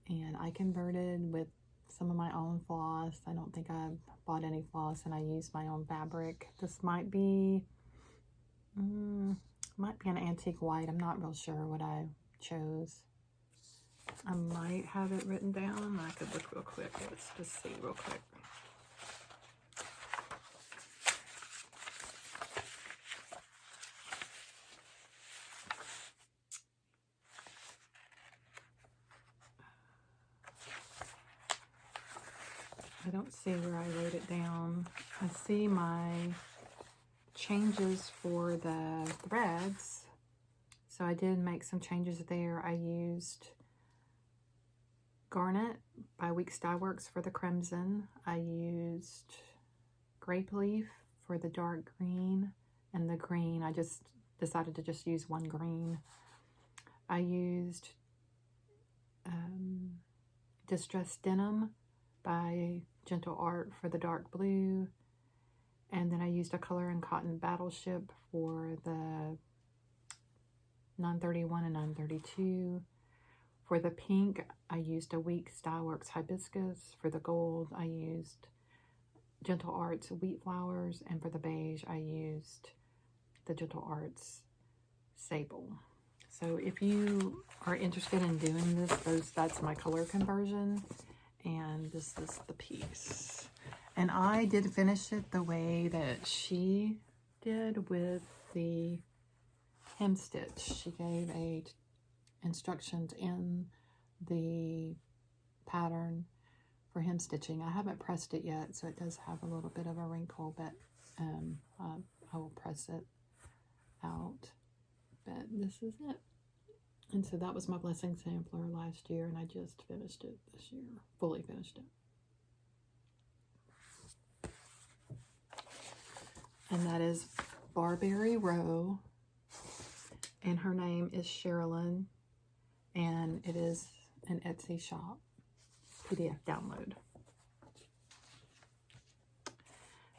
and I converted with some of my own floss. I don't think I bought any floss, and I used my own fabric. This might be an antique white. I'm not real sure what I chose. I might have it written down. I could look real quick. Let's just see real quick. I don't see where I wrote it down. I see my changes for the threads. So I did make some changes there. I used Garnet by Weeks Dye Works for the crimson. I used Grape Leaf for the dark green and the green. I just decided to just use one green. I used Distressed Denim by Gentle Art for the dark blue. And then I used a Color and Cotton Battleship for the 931 and 932. For the pink, I used a Weeks Dye Works Hibiscus. For the gold, I used Gentle Arts Wheat Flowers. And for the beige, I used the Gentle Arts Sable. So if you are interested in doing this, that's my color conversion. And this is the piece. And I did finish it the way that she did with the hem stitch. She gave instructions in the pattern for hem stitching. I haven't pressed it yet, so it does have a little bit of a wrinkle, but I will press it out. But this is it. And so that was my blessing sampler last year, and I just finished it this year, fully finished it. And that is Barberry Row, and her name is Sherilyn, and it is an Etsy shop PDF download.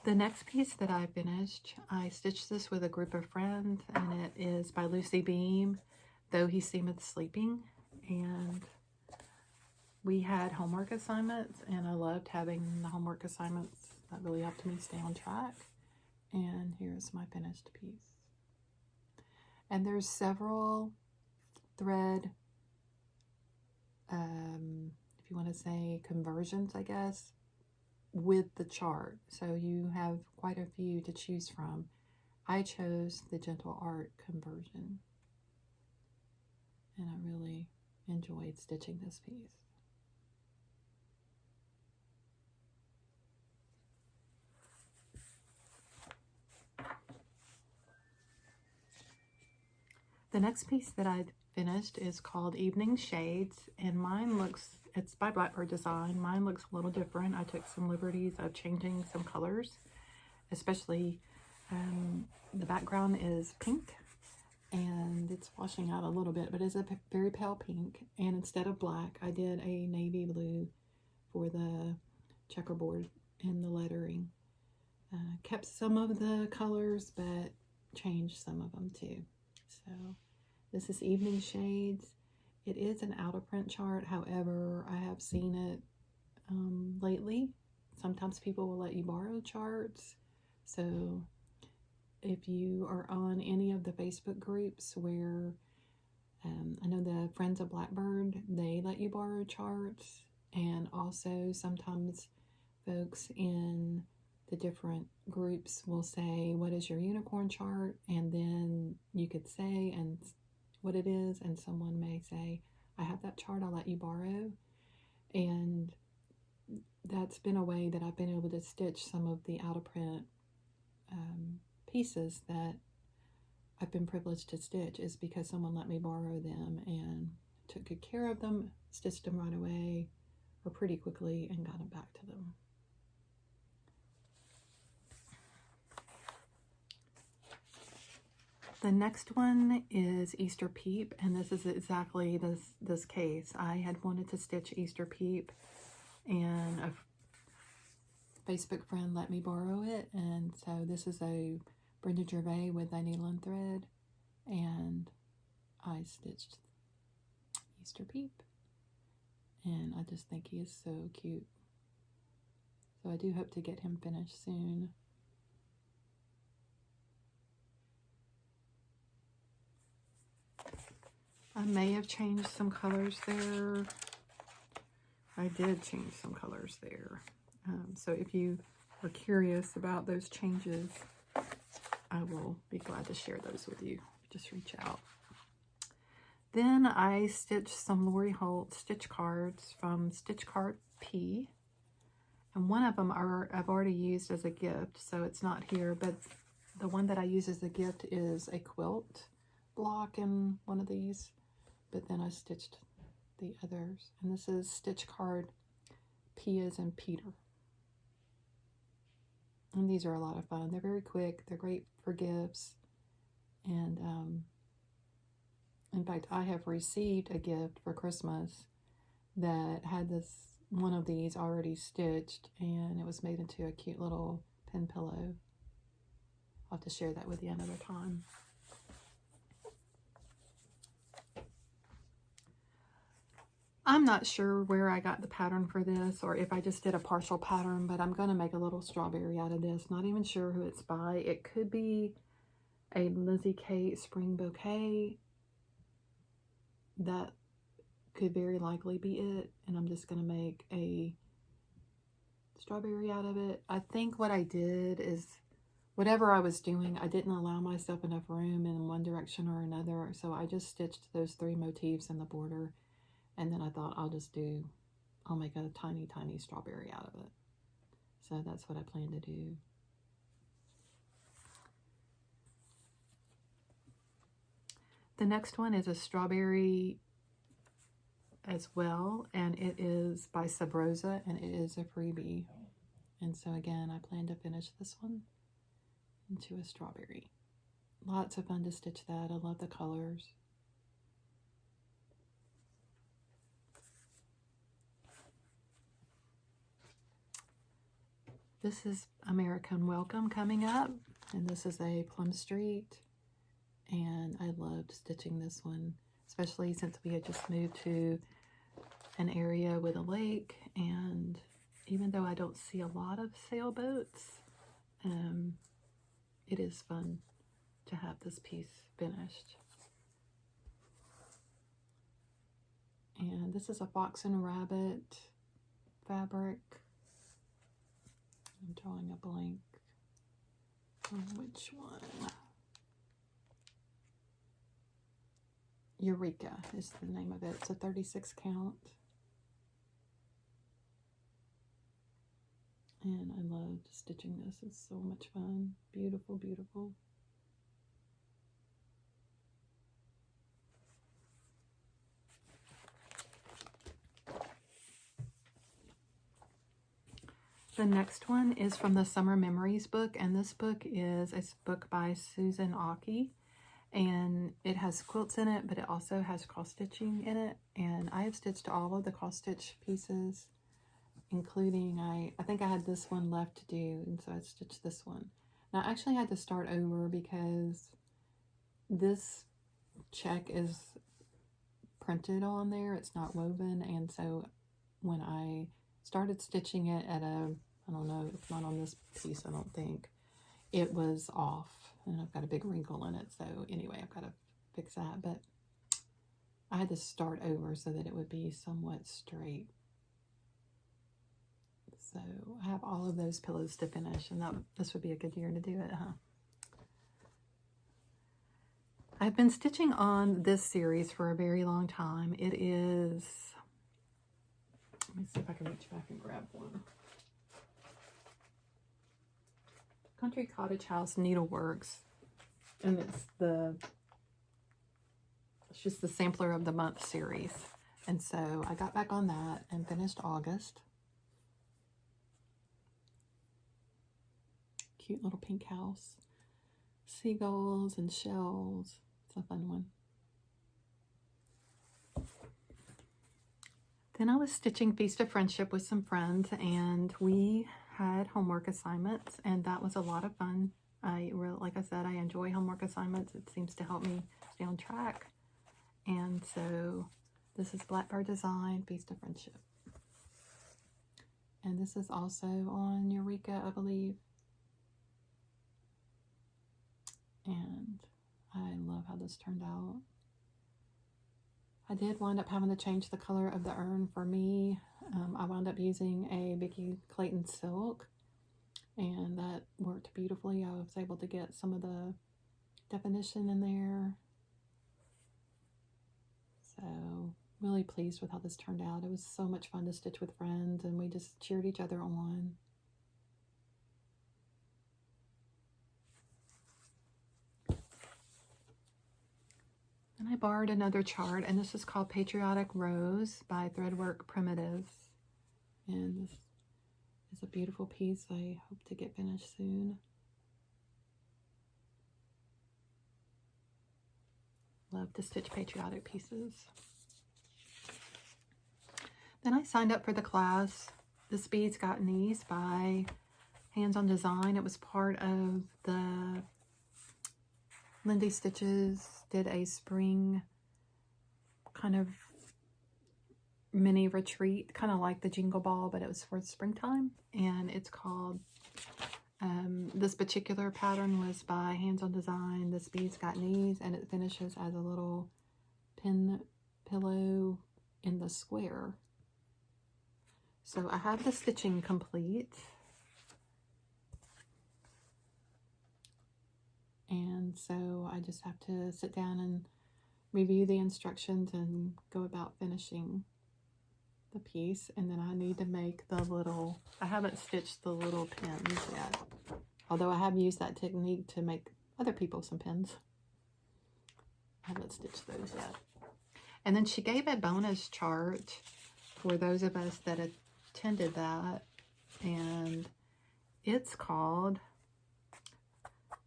The next piece that I finished, I stitched this with a group of friends, and it is by Lucy Beam, Though He Seemeth Sleeping. And we had homework assignments, and I loved having the homework assignments. That really helped me stay on track. And here's my finished piece. And there's several thread, if you want to say conversions, I guess, with the chart. So you have quite a few to choose from. I chose the Gentle Art conversion. And I really enjoyed stitching this piece. The next piece that I finished is called Evening Shades, and mine looks, it's by Blackbird Design. Mine looks a little different. I took some liberties of changing some colors, especially the background is pink, and it's washing out a little bit, but it's a very pale pink. And instead of black, I did a navy blue for the checkerboard and the lettering. Kept some of the colors, but changed some of them too. So this is Evening Shades. It is an out of print chart. However, I have seen it lately. Sometimes people will let you borrow charts. So if you are on any of the Facebook groups where I know the Friends of Blackbird, they let you borrow charts. And also sometimes folks in the different groups will say, what is your unicorn chart? And then you could say and what it is, and someone may say, I have that chart, I'll let you borrow. And that's been a way that I've been able to stitch some of the out of print pieces that I've been privileged to stitch, is because someone let me borrow them and took good care of them, stitched them right away or pretty quickly, and got them back to them. The next one is Easter Peep, and this is exactly this case. I had wanted to stitch Easter Peep, and a Facebook friend let me borrow it, and so this is a Brenda Gervais with a needle and thread, and I stitched Easter Peep, and I just think he is so cute. So I do hope to get him finished soon. I may have changed some colors there. I did change some colors there. So if you are curious about those changes, I will be glad to share those with you. Just reach out. Then I stitched some Lori Holt stitch cards from Stitch Card P. And one of them I've already used as a gift, so it's not here. But the one that I use as a gift is a quilt block in one of these. But then I stitched the others. And this is Stitch Card P as in Peter. And these are a lot of fun. They're very quick. They're great for gifts. And in fact, I have received a gift for Christmas that had one of these already stitched, and it was made into a cute little pin pillow. I'll have to share that with you another time. I'm not sure where I got the pattern for this, or if I just did a partial pattern, but I'm going to make a little strawberry out of this. Not even sure who it's by. It could be a Lizzie Kate Spring Bouquet. That could very likely be it, and I'm just going to make a strawberry out of it. I think what I did is, whatever I was doing, I didn't allow myself enough room in one direction or another, so I just stitched those 3 motifs in the border, and then I thought I'll make a tiny, tiny strawberry out of it. So that's what I plan to do. The next one is a strawberry as well, and it is by Sub Rosa, and it is a freebie. And so again, I plan to finish this one into a strawberry. Lots of fun to stitch that. I love the colors. This is American Welcome coming up, and this is a Plum Street, and I loved stitching this one, especially since we had just moved to an area with a lake, and even though I don't see a lot of sailboats, it is fun to have this piece finished. And this is a Fox and Rabbit fabric. I'm drawing a blank on which one. Eureka is the name of it. It's a 36 count. And I loved stitching this. It's so much fun. Beautiful, beautiful. The next one is from the Summer Memories book, and this book is a book by Susan Aki, and it has quilts in it, but it also has cross stitching in it, and I have stitched all of the cross stitch pieces, including, I think I had this one left to do, and so I stitched this one. Now I actually had to start over because this check is printed on there, it's not woven, and so when I started stitching it at I don't know, it's not on this piece, I don't think, it was off, and I've got a big wrinkle in it, so anyway, I've got to fix that, but I had to start over so that it would be somewhat straight. So I have all of those pillows to finish, and this would be a good year to do it, huh? I've been stitching on this series for a very long time. It is, let me see if I can reach back and grab one. Country Cottage House Needleworks, and it's just the Sampler of the Month series. And so I got back on that and finished August. Cute little pink house. Seagulls and shells. It's a fun one. Then I was stitching Feast of Friendship with some friends, and we had homework assignments, and that was a lot of fun. Like I said, I enjoy homework assignments. It seems to help me stay on track. And so this is Blackbird Design, Feast of Friendship. And this is also on Eureka, I believe. And I love how this turned out. I did wind up having to change the color of the urn for me. I wound up using a Vicky Clayton silk, and that worked beautifully. I was able to get some of the definition in there. So really pleased with how this turned out. It was so much fun to stitch with friends, and we just cheered each other on. And I borrowed another chart, and this is called Patriotic Rose by Threadwork Primitives. And this is a beautiful piece I hope to get finished soon. Love to stitch patriotic pieces. Then I signed up for the class, This Bead's Got Knees by Hands on Design. It was part of the Lindy Stitches did a spring kind of mini retreat, kind of like the Jingle Ball, but it was for springtime. And it's called, this particular pattern was by Hands on Design, This Bead's Got Knees, and it finishes as a little pin pillow in the square. So I have the stitching complete. And so I just have to sit down and review the instructions and go about finishing the piece. And then I need to make the little, I haven't stitched the little pins yet, although I have used that technique to make other people some pins. I haven't stitched those yet. And then she gave a bonus chart for those of us that attended that, and it's called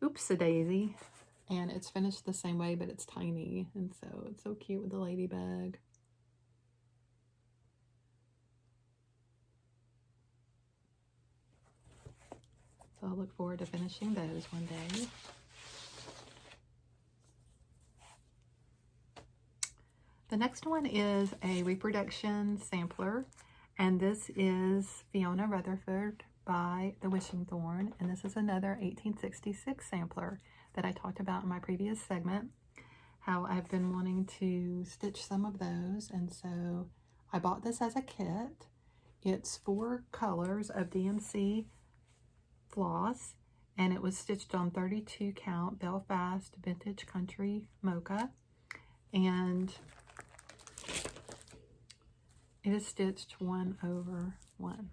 Oops-a-Daisy, and it's finished the same way, but it's tiny, and so it's so cute with the ladybug. So I'll look forward to finishing those one day. The next one is a reproduction sampler, and this is Fiona Rutherford by The Wishing Thorn, and this is another 1866 sampler that I talked about in my previous segment, how I've been wanting to stitch some of those, and so I bought this as a kit. It's 4 colors of DMC floss, and it was stitched on 32 count Belfast Vintage Country Mocha, and it is stitched 1/1.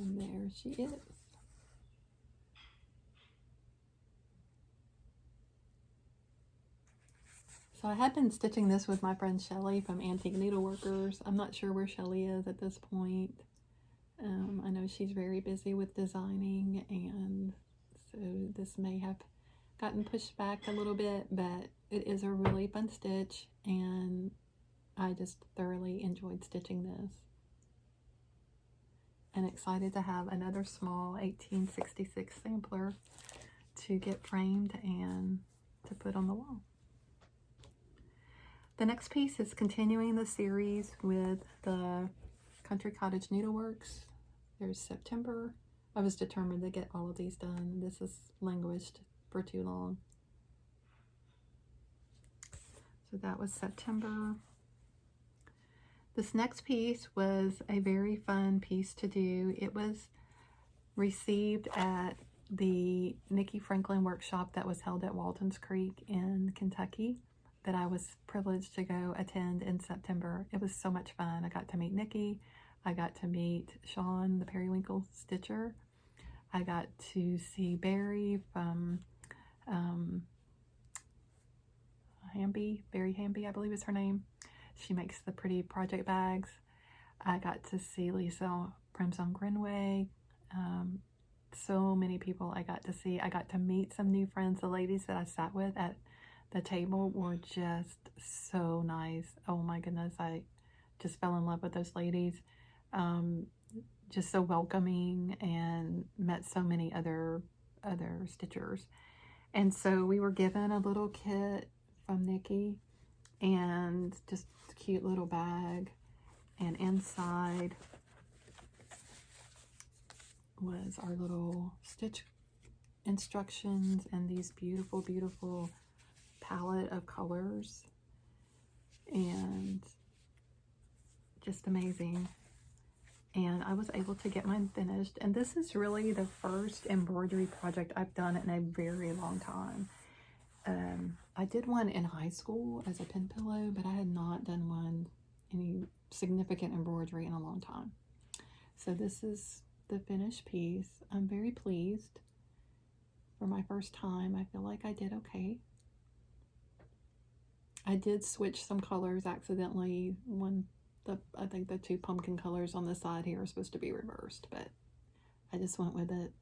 And there she is. So I had been stitching this with my friend Shelly from Antique Needleworkers. I'm not sure where Shelly is at this point. I know she's very busy with designing, and so this may have gotten pushed back a little bit, but it is a really fun stitch, and I just thoroughly enjoyed stitching this. And excited to have another small 1866 sampler to get framed and to put on the wall. The next piece is continuing the series with the Country Cottage Needleworks. There's September. I was determined to get all of these done. This has languished for too long. So that was September. This next piece was a very fun piece to do. It was received at the Nikki Franklin workshop that was held at Walton's Creek in Kentucky that I was privileged to go attend in September. It was so much fun. I got to meet Nikki. I got to meet Sean, the Periwinkle Stitcher. I got to see Barry from Barry Hamby, I believe is her name. She makes the pretty project bags. I got to see Lisa Primzon Grinway. So many people I got to see. I got to meet some new friends. The ladies that I sat with at the table were just so nice. Oh my goodness, I just fell in love with those ladies. Just so welcoming, and met so many other stitchers. And so we were given a little kit from Nikki, and just a cute little bag, and inside was our little stitch instructions and these beautiful, beautiful palette of colors, and just amazing. And I was able to get mine finished, and this is really the first embroidery project I've done in a very long time. I did one in high school as a pen pillow, but I had not done any significant embroidery in a long time. So this is the finished piece. I'm very pleased. For my first time, I feel like I did okay. I did switch some colors accidentally. I think the two pumpkin colors on the side here are supposed to be reversed, but I just went with it.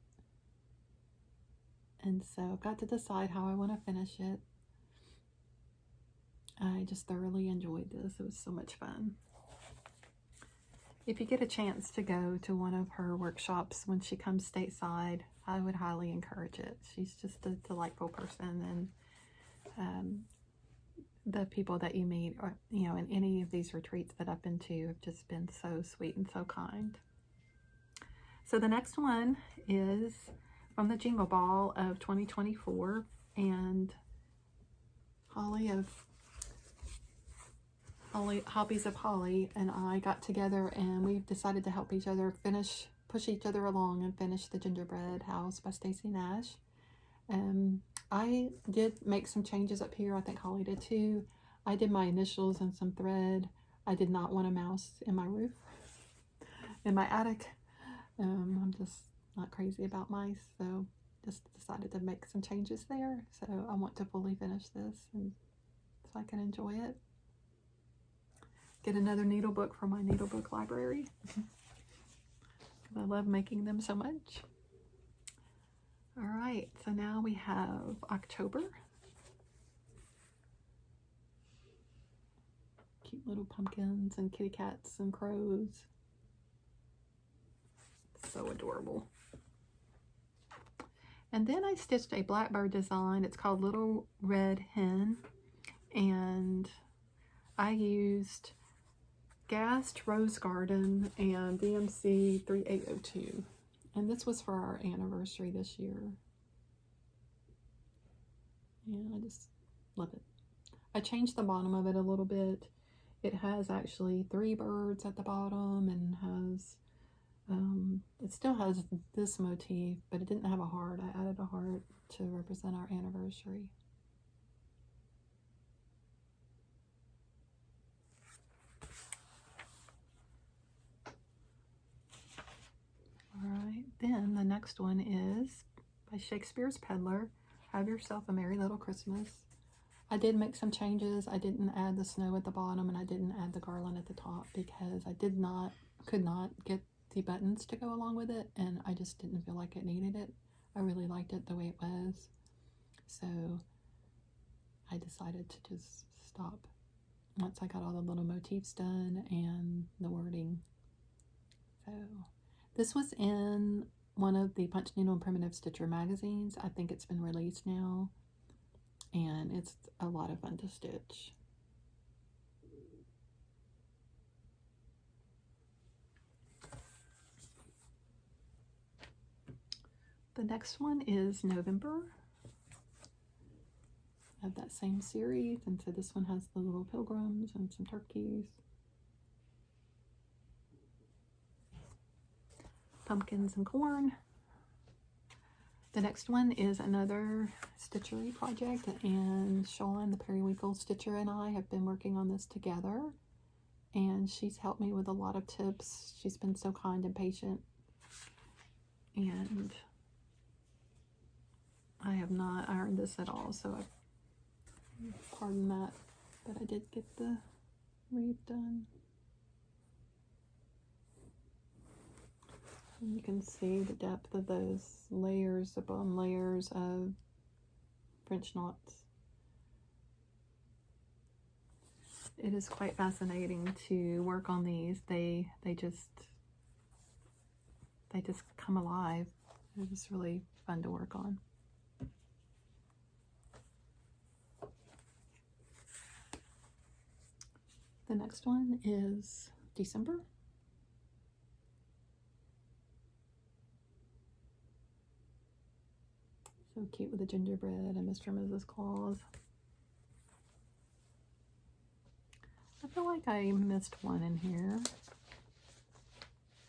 And so I've got to decide how I want to finish it. I just thoroughly enjoyed this. It was so much fun. If you get a chance to go to one of her workshops when she comes stateside, I would highly encourage it. She's just a delightful person, and the people that you meet, or, you know, in any of these retreats that I've been to, have just been so sweet and so kind. So the next one is from the Jingle Ball of 2024, and Holly of Hobbies of Holly and I got together, and we've decided to help each other push each other along and finish the Gingerbread House by Stacy Nash. I did make some changes up here. I think Holly did too. I did my initials and some thread. I did not want a mouse in my roof, in my attic. I'm just not crazy about mice, so just decided to make some changes there. So I want to fully finish this, and so I can enjoy it. Get another needle book from my needle book library. I love making them so much. All right, so now we have October. Cute little pumpkins and kitty cats and crows. So adorable. And then I stitched a blackbird design. It's called Little Red Hen. And I used Gast Rose Garden and DMC 3802. And this was for our anniversary this year. And I just love it. I changed the bottom of it a little bit. It has actually 3 birds at the bottom, and has, it still has this motif, but it didn't have a heart. I added a heart to represent our anniversary. Alright, then the next one is by Shakespeare's Peddler, Have Yourself a Merry Little Christmas. I did make some changes. I didn't add the snow at the bottom, and I didn't add the garland at the top because I could not get the buttons to go along with it, and I just didn't feel like it needed it. I really liked it the way it was, so I decided to just stop once I got all the little motifs done and the wording. So this was in one of the Punch Needle and Primitive Stitcher magazines. I think it's been released now, and it's a lot of fun to stitch. The next one is November of that same series, and so this one has the little pilgrims and some turkeys. Pumpkins and corn. The next one is another stitchery project, and Sean, the Periwinkle Stitcher, and I have been working on this together, and she's helped me with a lot of tips. She's been so kind and patient, and I have not ironed this at all, so pardon that, but I did get the wreath done. And you can see the depth of those layers upon layers of French knots. It is quite fascinating to work on these. They just come alive. They're just really fun to work on. The next one is December. So cute with the gingerbread and Mr. and Mrs. Claus. I feel like I missed one in here.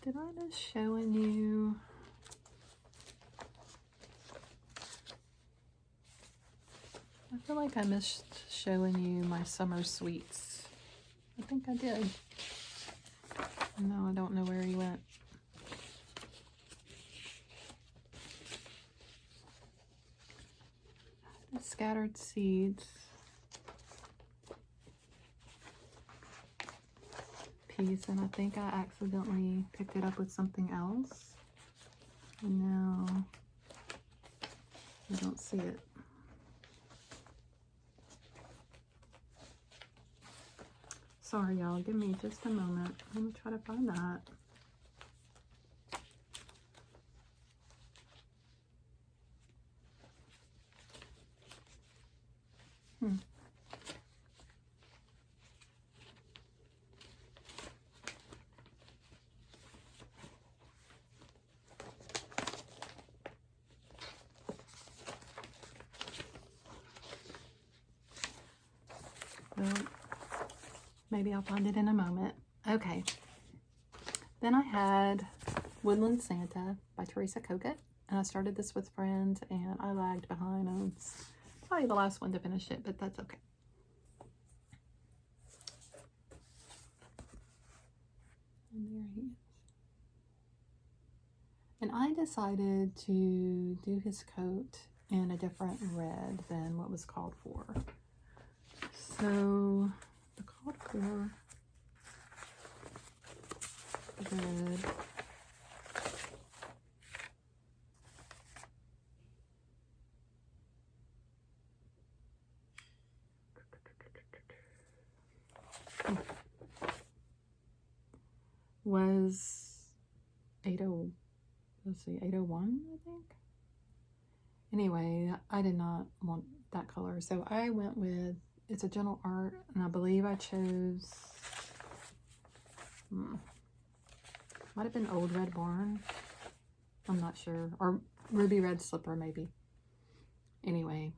Did I miss showing you? I feel like I missed showing you my summer sweets. I think I did. No, I don't know where he went. The scattered seeds. Piece, and I think I accidentally picked it up with something else. And now I don't see it. Sorry, y'all. Give me just a moment. Let me try to find that. Well, maybe I'll find it in a moment. Okay. Then I had Woodland Santa by Teresa Kogut. And I started this with friends and I lagged behind. I was probably the last one to finish it, but that's okay. And there he is. And I decided to do his coat in a different red than what was called for. So the called for red was 80, let's see, 801, I think. Anyway, I did not want that color, so I went with, it's a gentle art, and I believe I chose, might have been Old Red Barn, I'm not sure, or Ruby Red Slipper maybe. Anyway,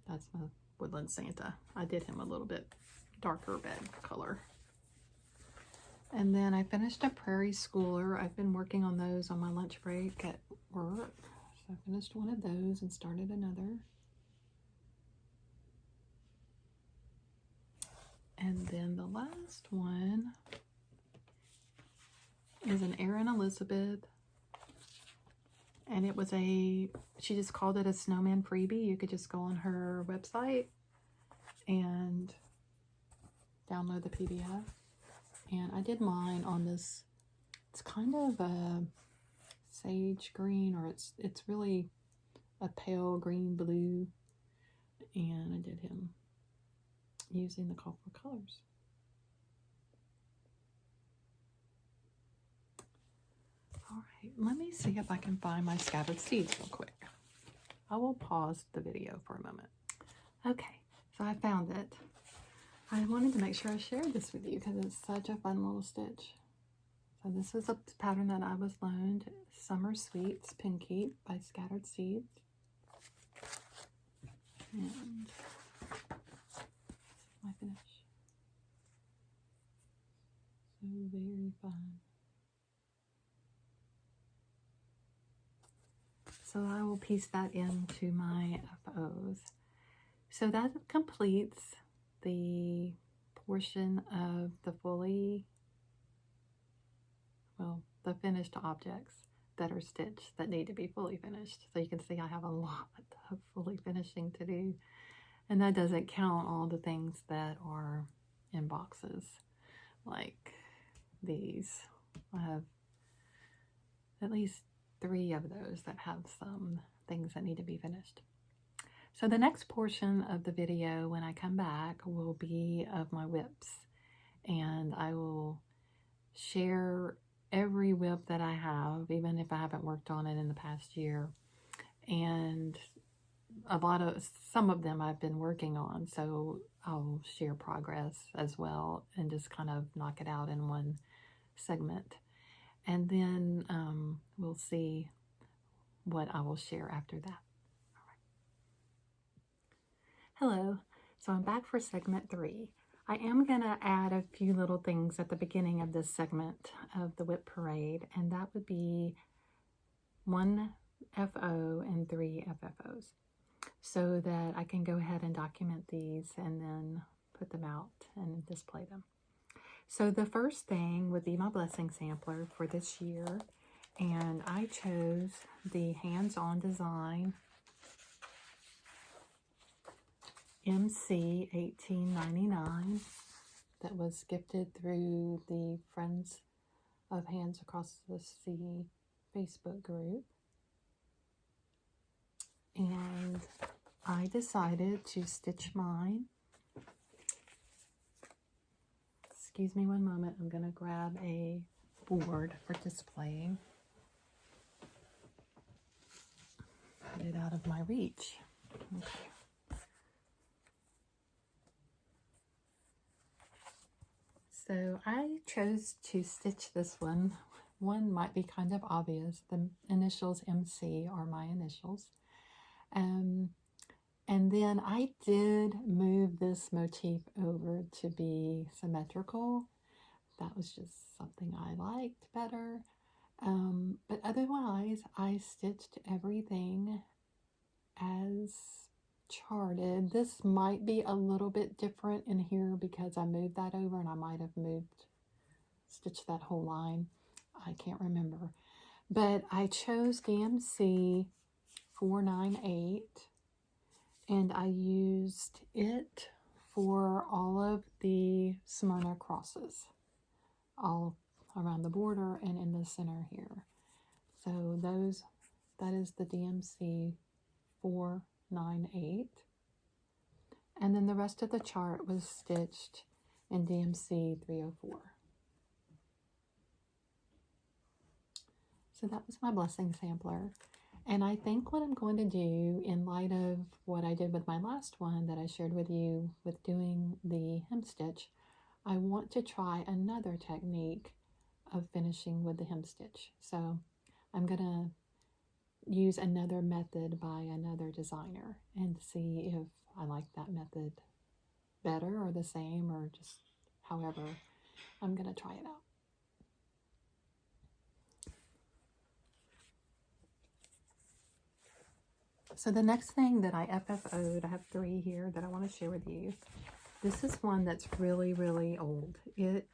that's my Woodland Santa. I did him a little bit darker red color. And then I finished a Prairie Schooler. I've been working on those on my lunch break at work. So I finished one of those and started another. And then the last one is an Erin Elizabeth. And it was she just called it a snowman freebie. You could just go on her website and download the PDF. And I did mine on this, it's kind of a sage green, or it's really a pale green blue. And I did him using the call for colors. All right, let me see if I can find my scattered seeds real quick. I will pause the video for a moment. Okay, so I found it. I wanted to make sure I shared this with you because it's such a fun little stitch. So this is a pattern that I was loaned, Summer Sweets Pinkeep by Scattered Seeds. And my finish. So very fun. So I will piece that into my FFOs. So that completes the portion of the the finished objects that are stitched that need to be fully finished. So you can see I have a lot of fully finishing to do. And that doesn't count all the things that are in boxes, like these. I have at least 3 of those that have some things that need to be finished. So the next portion of the video when I come back will be of my WIPs, and I will share every WIP that I have, even if I haven't worked on it in the past year. And some of them I've been working on, so I'll share progress as well and just kind of knock it out in one segment. And then we'll see what I will share after that. All Hello, so I'm back for segment 3. I am going to add a few little things at the beginning of this segment of the WIP parade, and that would be 1 FO and 3 FFOs, so that I can go ahead and document these and then put them out and display them. So the first thing would be my blessing sampler for this year, and I chose the hands-on design MC 1899 that was gifted through the Friends of Hands Across the Sea Facebook group. And I decided to stitch mine. Excuse me one moment, I'm going to grab a board for displaying. Get it out of my reach. Okay. So I chose to stitch this one. One might be kind of obvious. The initials MC are my initials. And then I did move this motif over to be symmetrical. That was just something I liked better. But otherwise, I stitched everything as charted. This might be a little bit different in here because I moved that over, and I might have stitched that whole line. I can't remember. But I chose DMC 498, and I used it for all of the Smyrna crosses, all around the border and in the center here. So that is the DMC 498. And then the rest of the chart was stitched in DMC 304. So that was my blessing sampler. And I think what I'm going to do, in light of what I did with my last one that I shared with you with doing the hem stitch, I want to try another technique of finishing with the hem stitch. So I'm going to use another method by another designer and see if I like that method better or the same, or just however. I'm going to try it out. So the next thing that I FFO'd, I have 3 here that I want to share with you. This is one that's really, really old. It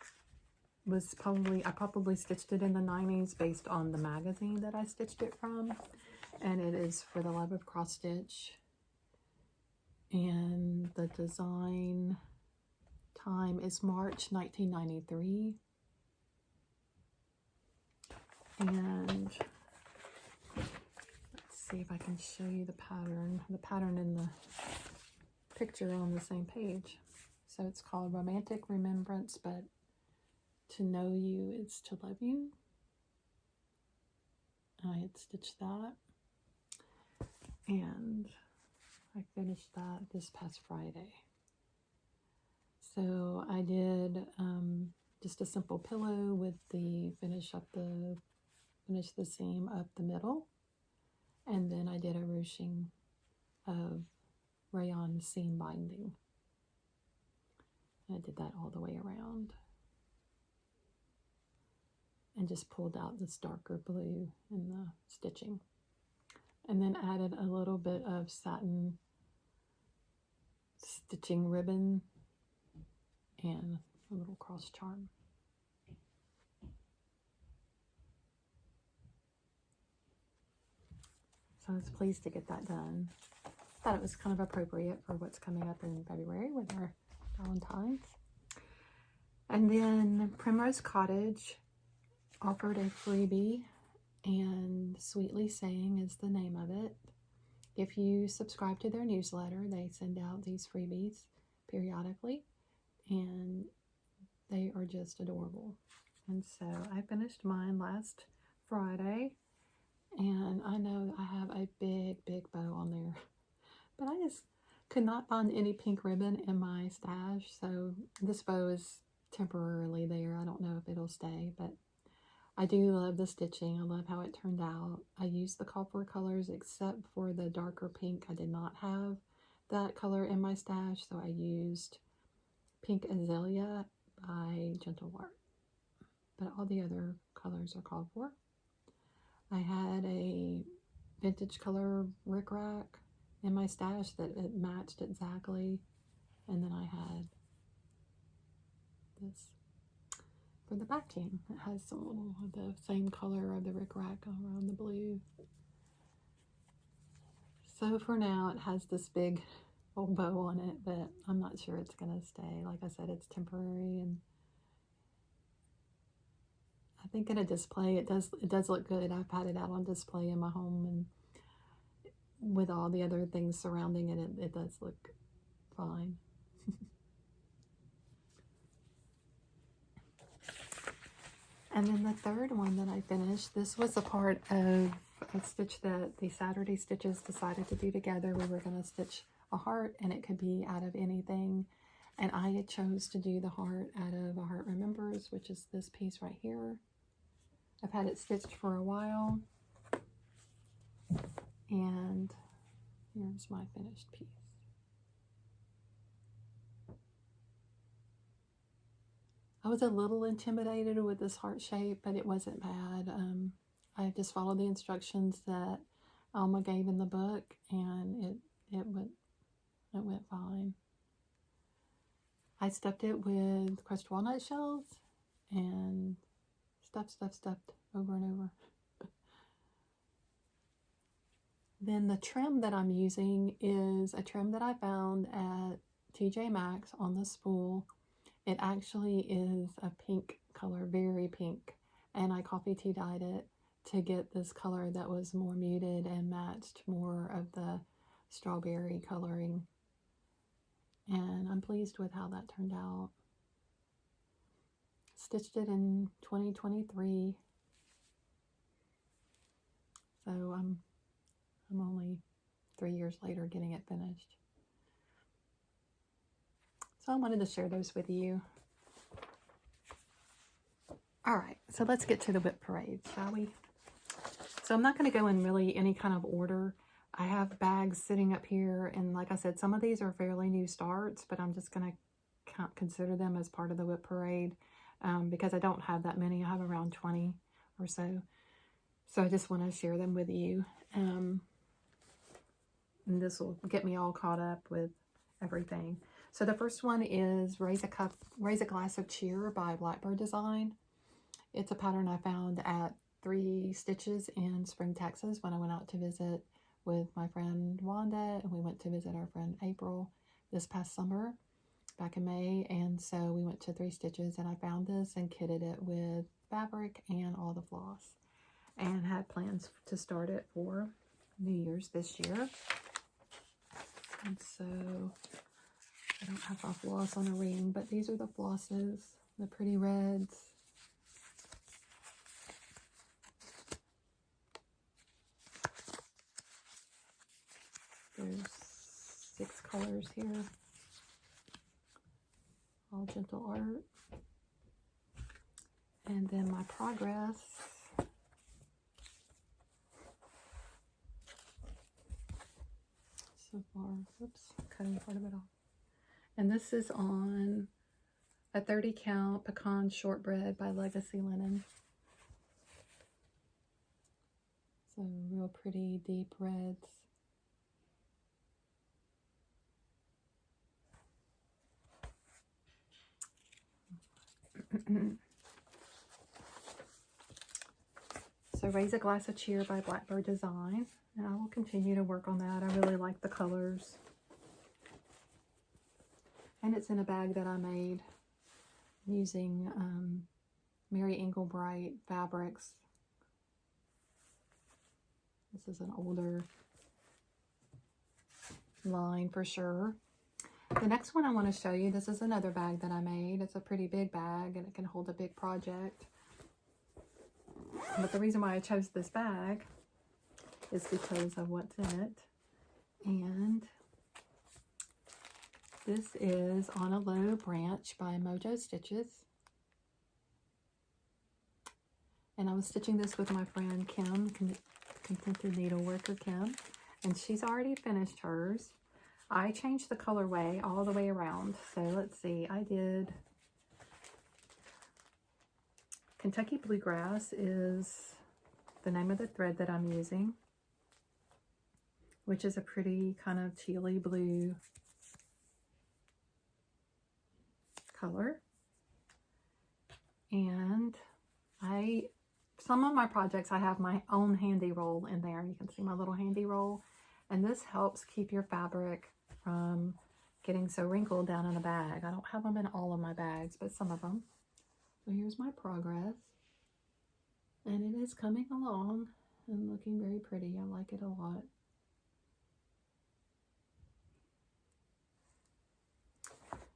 was I probably stitched it in the 90s based on the magazine that I stitched it from. And it is For the Love of Cross Stitch. And the design time is March 1993. And see if I can show you the pattern in the picture on the same page. So it's called Romantic Remembrance, but to know you is to love you. I had stitched that, and I finished that this past Friday. So I did just a simple pillow with the finish the seam up the middle. And then I did a ruching of rayon seam binding. I did that all the way around. And just pulled out this darker blue in the stitching. And then added a little bit of satin stitching ribbon and a little cross charm. So I was pleased to get that done. Thought it was kind of appropriate for what's coming up in February with our Valentine's. And then Primrose Cottage offered a freebie, and Sweetly Saying is the name of it. If you subscribe to their newsletter, they send out these freebies periodically, and they are just adorable. And so I finished mine last Friday. And I know I have a big bow on there, but I just could not find any pink ribbon in my stash, so this bow is temporarily there. I don't know if it'll stay, but I do love the stitching. I love how it turned out. I used the copper colors except for the darker pink. I did not have that color in my stash, so I used Pink Azalea by Gentle Art. But all the other colors are called for. I had a vintage color rickrack in my stash that it matched exactly. And then I had this for the backing. It has some little of the same color of the rickrack around the blue. So for now, it has this big old bow on it, but I'm not sure it's going to stay. Like I said, it's temporary, and I think in a display, it does look good. I've had it out on display in my home, and with all the other things surrounding it, it does look fine. And then the third one that I finished, this was a part of a stitch that the Saturday Stitches decided to do together. We were going to stitch a heart, and it could be out of anything. And I had chose to do the heart out of A Heart Remembers, which is this piece right here. I've had it stitched for a while. And here's my finished piece. I was a little intimidated with this heart shape, but it wasn't bad. I just followed the instructions that Alma gave in the book, and it went fine. I stuffed it with crushed walnut shells and stuffed over and over. Then the trim that I'm using is a trim that I found at TJ Maxx on the spool. It actually is a pink color, very pink, and I coffee tea dyed it to get this color that was more muted and matched more of the strawberry coloring. And I'm pleased with how that turned out. Stitched it in 2023, so I'm only 3 years later getting it finished. So I wanted to share those with you. All right, so let's get to the WIP parade, shall we? So I'm not going to go in really any kind of order. I have bags sitting up here, and like I said, some of these are fairly new starts, but I'm just going to consider them as part of the WIP parade because I don't have that many. I have around 20 or so. So I just want to share them with you. And this will get me all caught up with everything. So the first one is Raise a Glass of Cheer by Blackbird Design. It's a pattern I found at 3 Stitches in Spring, Texas when I went out to visit with my friend Wanda, and we went to visit our friend April this past summer, back in May, and so we went to 3 Stitches, and I found this and kitted it with fabric and all the floss, and had plans to start it for New Year's this year. And so I don't have my floss on a ring, but these are the flosses, the pretty reds. There's 6 colors here, all Gentle Art. And then my progress so far, oops, cutting part of it off. And this is on a 30 count pecan shortbread by Legacy Linen. So real pretty deep reds. So Raise a Glass of Cheer by Blackbird Design. And I will continue to work on that. I really like the colors. And it's in a bag that I made using Mary Englebright fabrics. This is an older line for sure. The next one I want to show you, this is another bag that I made. It's a pretty big bag, and it can hold a big project. But the reason why I chose this bag is because of what's in it. And this is On a Low Branch by Mojo Stitches. And I was stitching this with my friend Kim, Contented Needleworker Kim. And she's already finished hers. I changed the colorway all the way around. So let's see, I did Kentucky Bluegrass is the name of the thread that I'm using, which is a pretty kind of tealy blue color. And some of my projects, I have my own handy roll in there. You can see my little handy roll. And this helps keep your fabric from getting so wrinkled down in a bag. I don't have them in all of my bags, but some of them. So here's my progress. And it is coming along and looking very pretty. I like it a lot.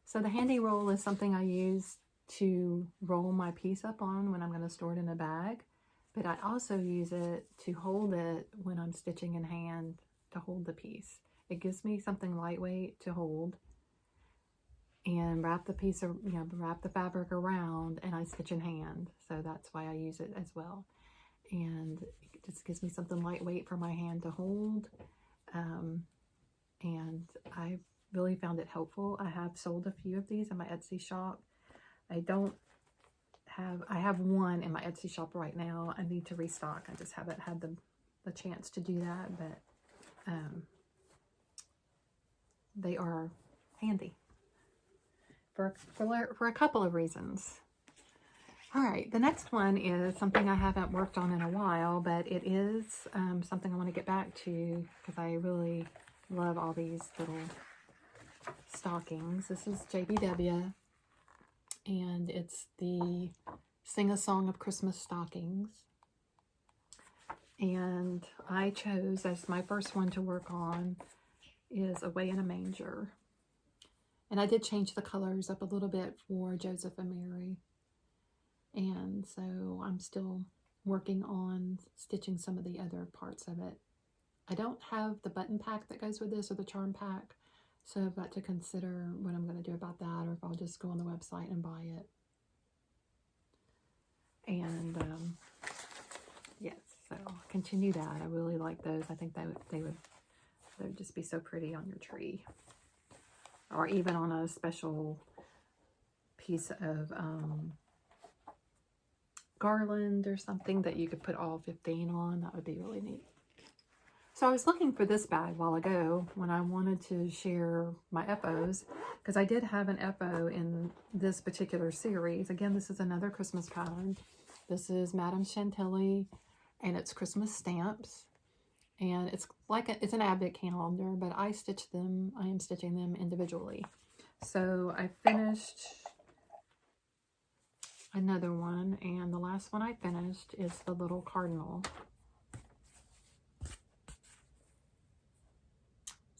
So the handy roll is something I use to roll my piece up on when I'm going to store it in a bag. But I also use it to hold it when I'm stitching in hand to hold the piece. It gives me something lightweight to hold and wrap the piece, wrap the fabric around, and I stitch in hand. So that's why I use it as well. And it just gives me something lightweight for my hand to hold. And I really found it helpful. I have sold a few of these in my Etsy shop. I have one in my Etsy shop right now. I need to restock. I just haven't had the chance to do that, but they are handy for a couple of reasons. All right, the next one is something I haven't worked on in a while, but it is something I want to get back to because I really love all these little stockings. This is JBW, and it's the Sing a Song of Christmas stockings. And I chose as my first one to work on is Away in a Manger. And I did change the colors up a little bit for Joseph and Mary. And so I'm still working on stitching some of the other parts of it. I don't have the button pack that goes with this or the charm pack. So I've got to consider what I'm going to do about that, or if I'll just go on the website and buy it. And yes, so I'll continue that. I really like those. I think they would just be so pretty on your tree, or even on a special piece of garland or something that you could put all 15 on. That would be really neat. So I was looking for this bag a while ago when I wanted to share my FOs, because I did have an FO in this particular series. Again, this is another Christmas card. This is Madame Chantilly, and it's Christmas stamps. And it's it's an advent calendar, but I am stitching them individually. So I finished another one, and the last one I finished is the little cardinal.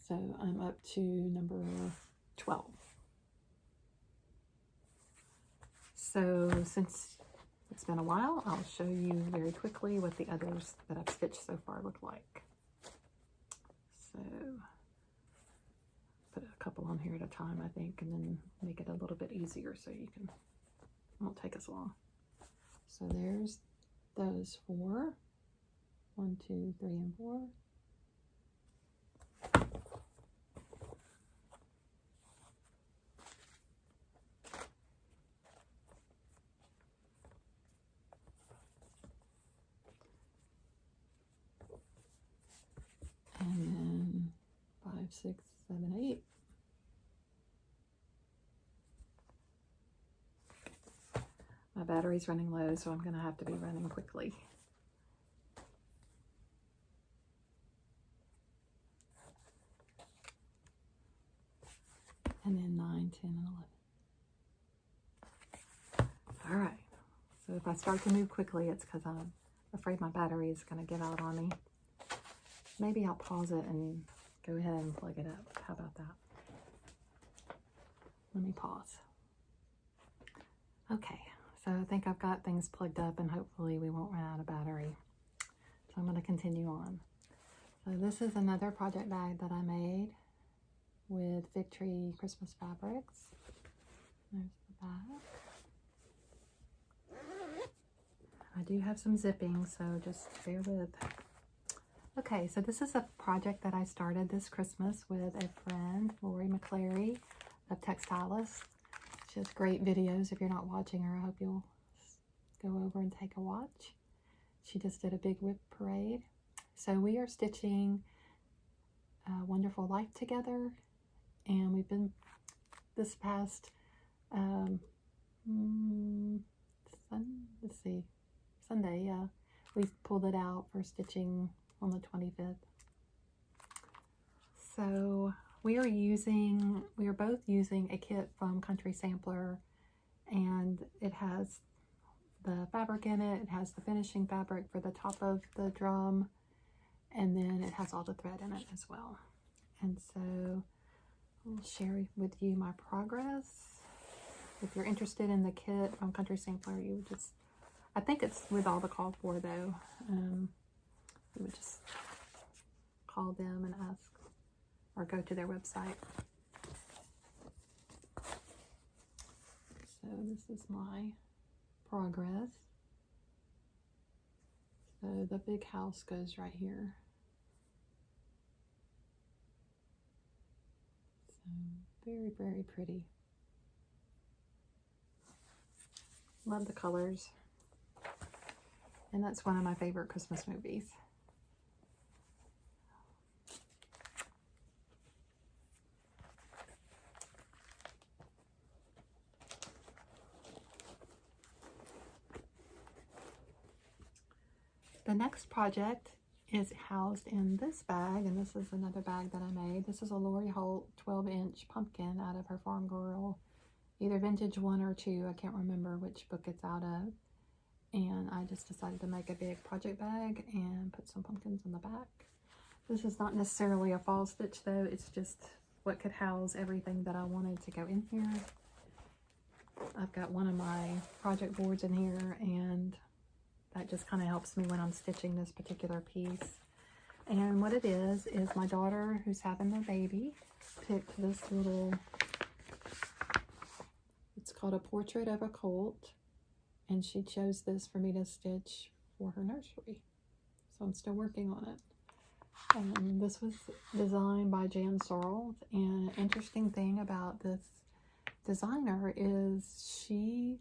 So I'm up to number 12. So since it's been a while, I'll show you very quickly what the others that I've stitched so far look like. So put a couple on here at a time, I think, and then make it a little bit easier so it won't take as long. So there's those 4. 1, 2, 3, and 4. And then 5, 6, 7, 8. My battery's running low, so I'm going to have to be running quickly. And then 9, 10, and 11. All right. So if I start to move quickly, it's because I'm afraid my battery is going to give out on me. Maybe I'll pause it and go ahead and plug it up. How about that? Let me pause. Okay, so I think I've got things plugged up, and hopefully we won't run out of battery. So I'm going to continue on. So this is another project bag that I made with Fig Tree Christmas fabrics. There's the back. I do have some zipping, so just bear with. Okay, so this is a project that I started this Christmas with a friend, Lori McClary of Textilis. She has great videos. If you're not watching her, I hope you'll go over and take a watch. She just did a big WIP parade. So we are stitching Wonderful Life together, and we've been this past Sunday, yeah, we pulled it out for stitching on the 25th. So we are both using a kit from Country Sampler, and it has the fabric in it. It has the finishing fabric for the top of the drum, and then it has all the thread in it as well. And so I'll share with you my progress. If you're interested in the kit from Country Sampler, you would just, I think it's with all the call for though. You would just call them and ask, or go to their website. So this is my progress. So the big house goes right here. So very, very pretty. Love the colors. And that's one of my favorite Christmas movies. The next project is housed in this bag, and this is another bag that I made. This is a Lori Holt 12-inch pumpkin out of her Farm Girl, either vintage 1 or 2. I can't remember which book it's out of. And I just decided to make a big project bag and put some pumpkins in the back. This is not necessarily a fall stitch though, it's just what could house everything that I wanted to go in here. I've got one of my project boards in here, and that just kind of helps me when I'm stitching this particular piece. And what it is my daughter, who's having their baby, picked this little, it's called A Portrait of a Colt, and she chose this for me to stitch for her nursery. So I'm still working on it. This was designed by Jan Sorrell, and an interesting thing about this designer is she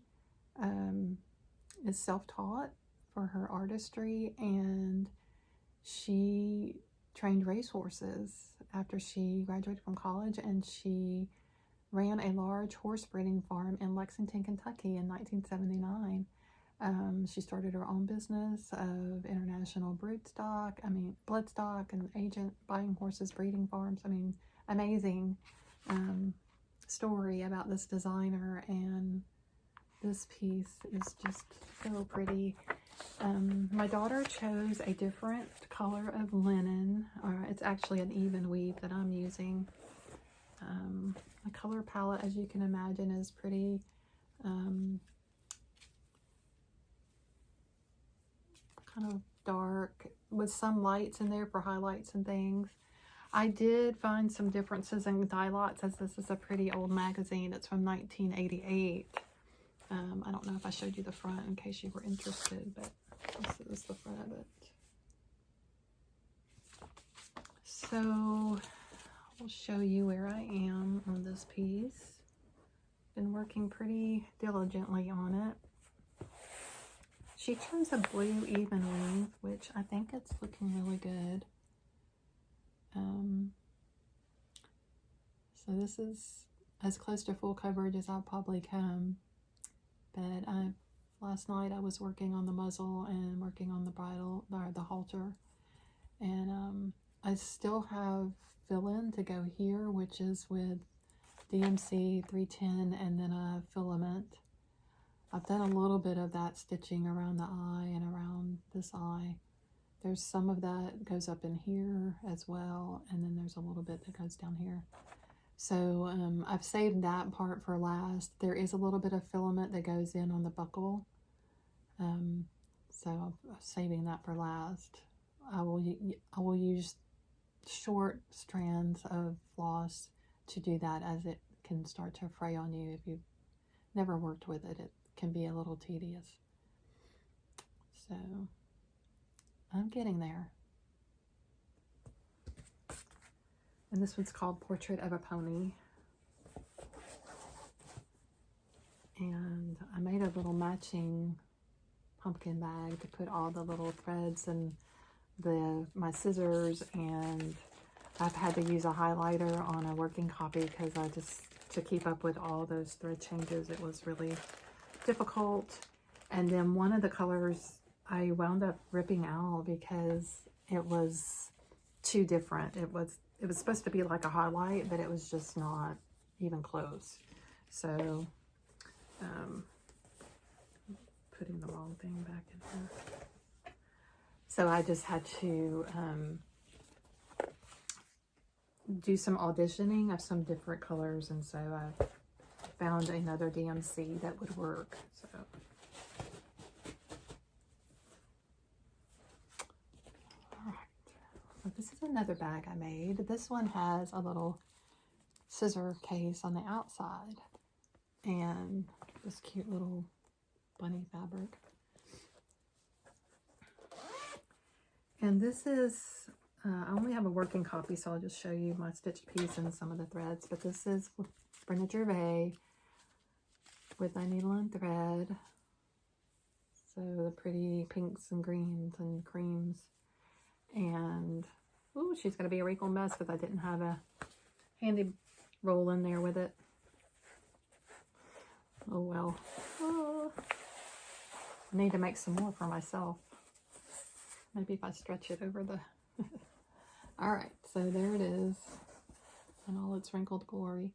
is self-taught for her artistry, and she trained racehorses after she graduated from college, and she ran a large horse breeding farm in Lexington, Kentucky in 1979. She started her own business of international bloodstock and agent buying horses, breeding farms. I mean, amazing story about this designer, and this piece is just so pretty. My daughter chose a different color of linen. It's actually an even weave that I'm using. The color palette, as you can imagine, is pretty kind of dark with some lights in there for highlights and things. I did find some differences in dye lots, as this is a pretty old magazine. It's from 1988. I don't know if I showed you the front in case you were interested, but this is the front of it. So I'll show you where I am on this piece. Been working pretty diligently on it. She chose a blue even weave, which I think it's looking really good. So this is as close to full coverage as I'll probably come. But last night I was working on the muzzle and working on the bridle, or the halter. And I still have fill-in to go here, which is with DMC 310 and then a filament. I've done a little bit of that stitching around the eye and around this eye. There's some of that goes up in here as well, and then there's a little bit that goes down here. So I've saved that part for last. There is a little bit of filament that goes in on the buckle, so I'm saving that for last. I will use short strands of floss to do that, as it can start to fray on you if you've never worked with it. It can be a little tedious. So I'm getting there. And this one's called Portrait of a Pony. And I made a little matching pumpkin bag to put all the little threads and my scissors, and I've had to use a highlighter on a working copy because to keep up with all those thread changes, it was really difficult. And then one of the colors I wound up ripping out because it was too different. It was supposed to be like a highlight, but it was just not even close. So putting the wrong thing back in here. So I just had to do some auditioning of some different colors, and so I found another DMC that would work. So so this is another bag I made. This one has a little scissor case on the outside and this cute little bunny fabric. And this is, I only have a working copy, so I'll just show you my stitched piece and some of the threads. But this is Brenda Gervais with my needle and thread. So the pretty pinks and greens and creams. And, ooh, she's going to be a wrinkled mess because I didn't have a handy roll in there with it. Oh well. Oh. I need to make some more for myself. Maybe if I stretch it over the... Alright, so there it is in all its wrinkled glory.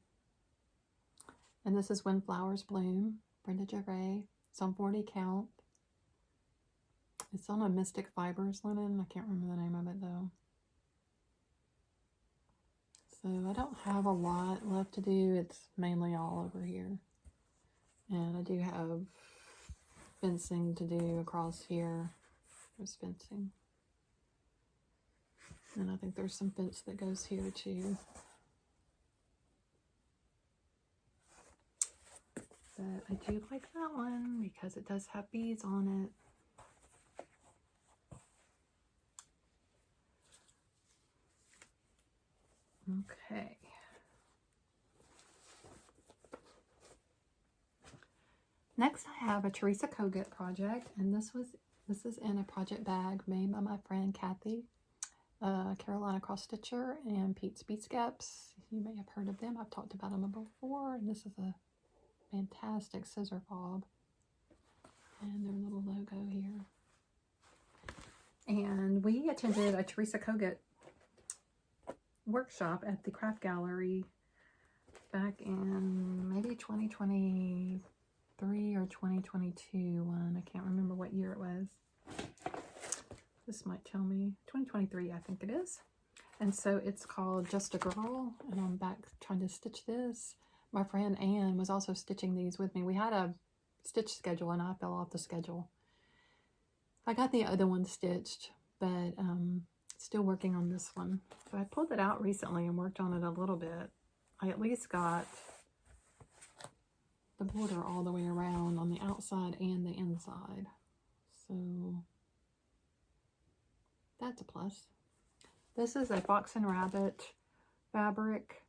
And this is When Flowers Bloom, Brenda Gervais. It's on 40 count. It's on a Mystic Fibers linen. I can't remember the name of it though. So I don't have a lot left to do. It's mainly all over here. And I do have fencing to do across here. There's fencing. And I think there's some fence that goes here too. But I do like that one because it does have beads on it. Okay. Next I have a Teresa Kogut project, and this is in a project bag made by my friend Kathy, Carolina Cross Stitcher, and Pete's Bead Skeps. You may have heard of them. I've talked about them before, and this is a fantastic scissor fob. And their little logo here. And we attended a Teresa Kogut workshop at the Craft Gallery back in maybe 2023 or 2022 one. I can't remember what year it was. This might tell me. 2023, I think it is. And so it's called Just a Girl, and I'm back trying to stitch this. My friend Anne was also stitching these with me. We had a stitch schedule and I fell off the schedule. I got the other one stitched, but still working on this one. So I pulled it out recently and worked on it a little bit. I at least got the border all the way around on the outside and the inside. So that's a plus. This is a Fox and Rabbit fabric.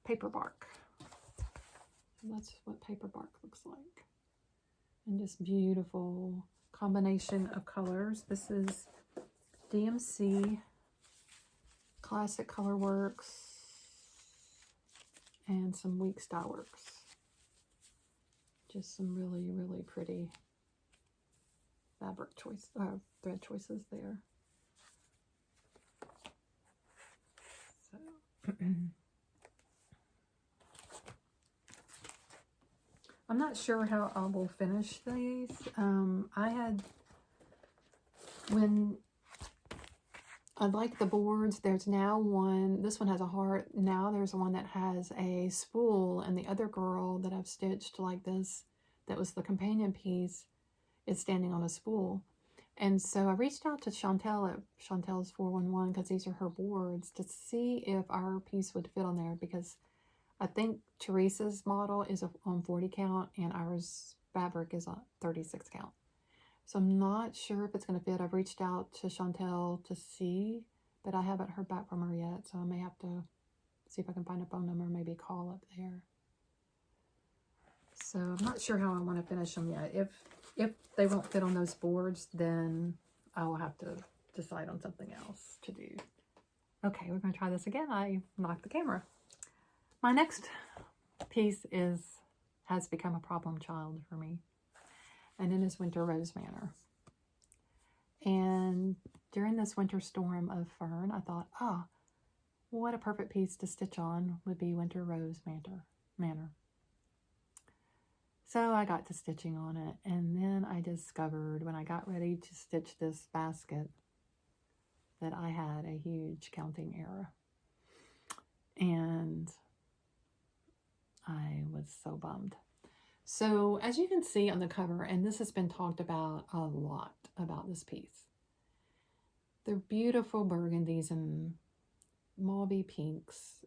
Paper bark. So that's what paper bark looks like. And just beautiful combination of colors. This is DMC Classic Color Works and some Weeks Dye Works. Just some really, really pretty fabric choice, thread choices there. So I'm not sure how I will finish these. When I like the boards, there's now one, this one has a heart. Now there's one that has a spool, and the other girl that I've stitched like this, that was the companion piece, is standing on a spool. And so I reached out to Chantel at Chantel's 411, because these are her boards, to see if our piece would fit on there, because I think Teresa's model is on 40 count and ours fabric is on 36 count. So I'm not sure if it's going to fit. I've reached out to Chantel to see, but I haven't heard back from her yet. So I may have to see if I can find a phone number, maybe call up there. So I'm not sure how I want to finish them yet. If they won't fit on those boards, then I will have to decide on something else to do. Okay, we're going to try this again. I knocked the camera. My next piece has become a problem child for me, and it is Winter Rose Manor. And during this winter storm of fern, I thought, what a perfect piece to stitch on would be Winter Rose Manor. So I got to stitching on it, and then I discovered when I got ready to stitch this basket that I had a huge counting error. And I was so bummed. So as you can see on the cover, and this has been talked about a lot about this piece, they're beautiful burgundies and mauvey pinks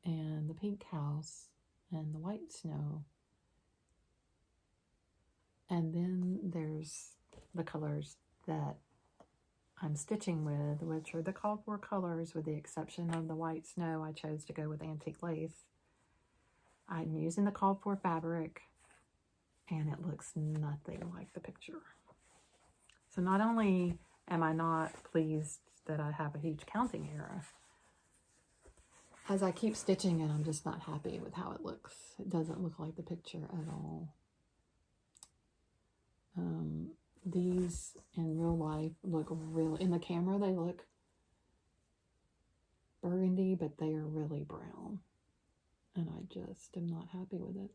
and the pink house and the white snow. And then there's the colors that I'm stitching with, which are the called for colors with the exception of the white snow. I chose to go with antique lace. I'm using the called for fabric, and it looks nothing like the picture. So not only am I not pleased that I have a huge counting error, as I keep stitching it, I'm just not happy with how it looks. It doesn't look like the picture at all. These in real life look real, in the camera they look burgundy, but they are really brown. And I just am not happy with it.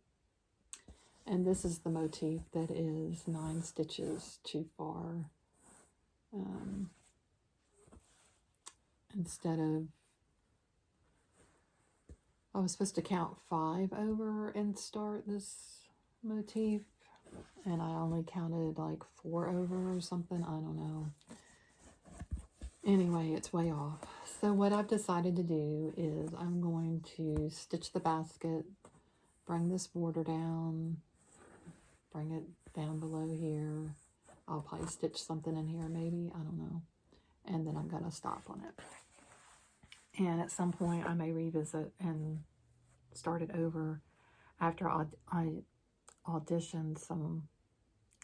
And this is the motif that is 9 stitches too far. Instead of, I was supposed to count 5 over and start this motif, and I only counted like 4 over or something. I don't know. Anyway, it's way off. So what I've decided to do is I'm going to stitch the basket, bring this border down, bring it down below here. I'll probably stitch something in here maybe, I don't know. And then I'm going to stop on it. And at some point I may revisit and start it over after I audition some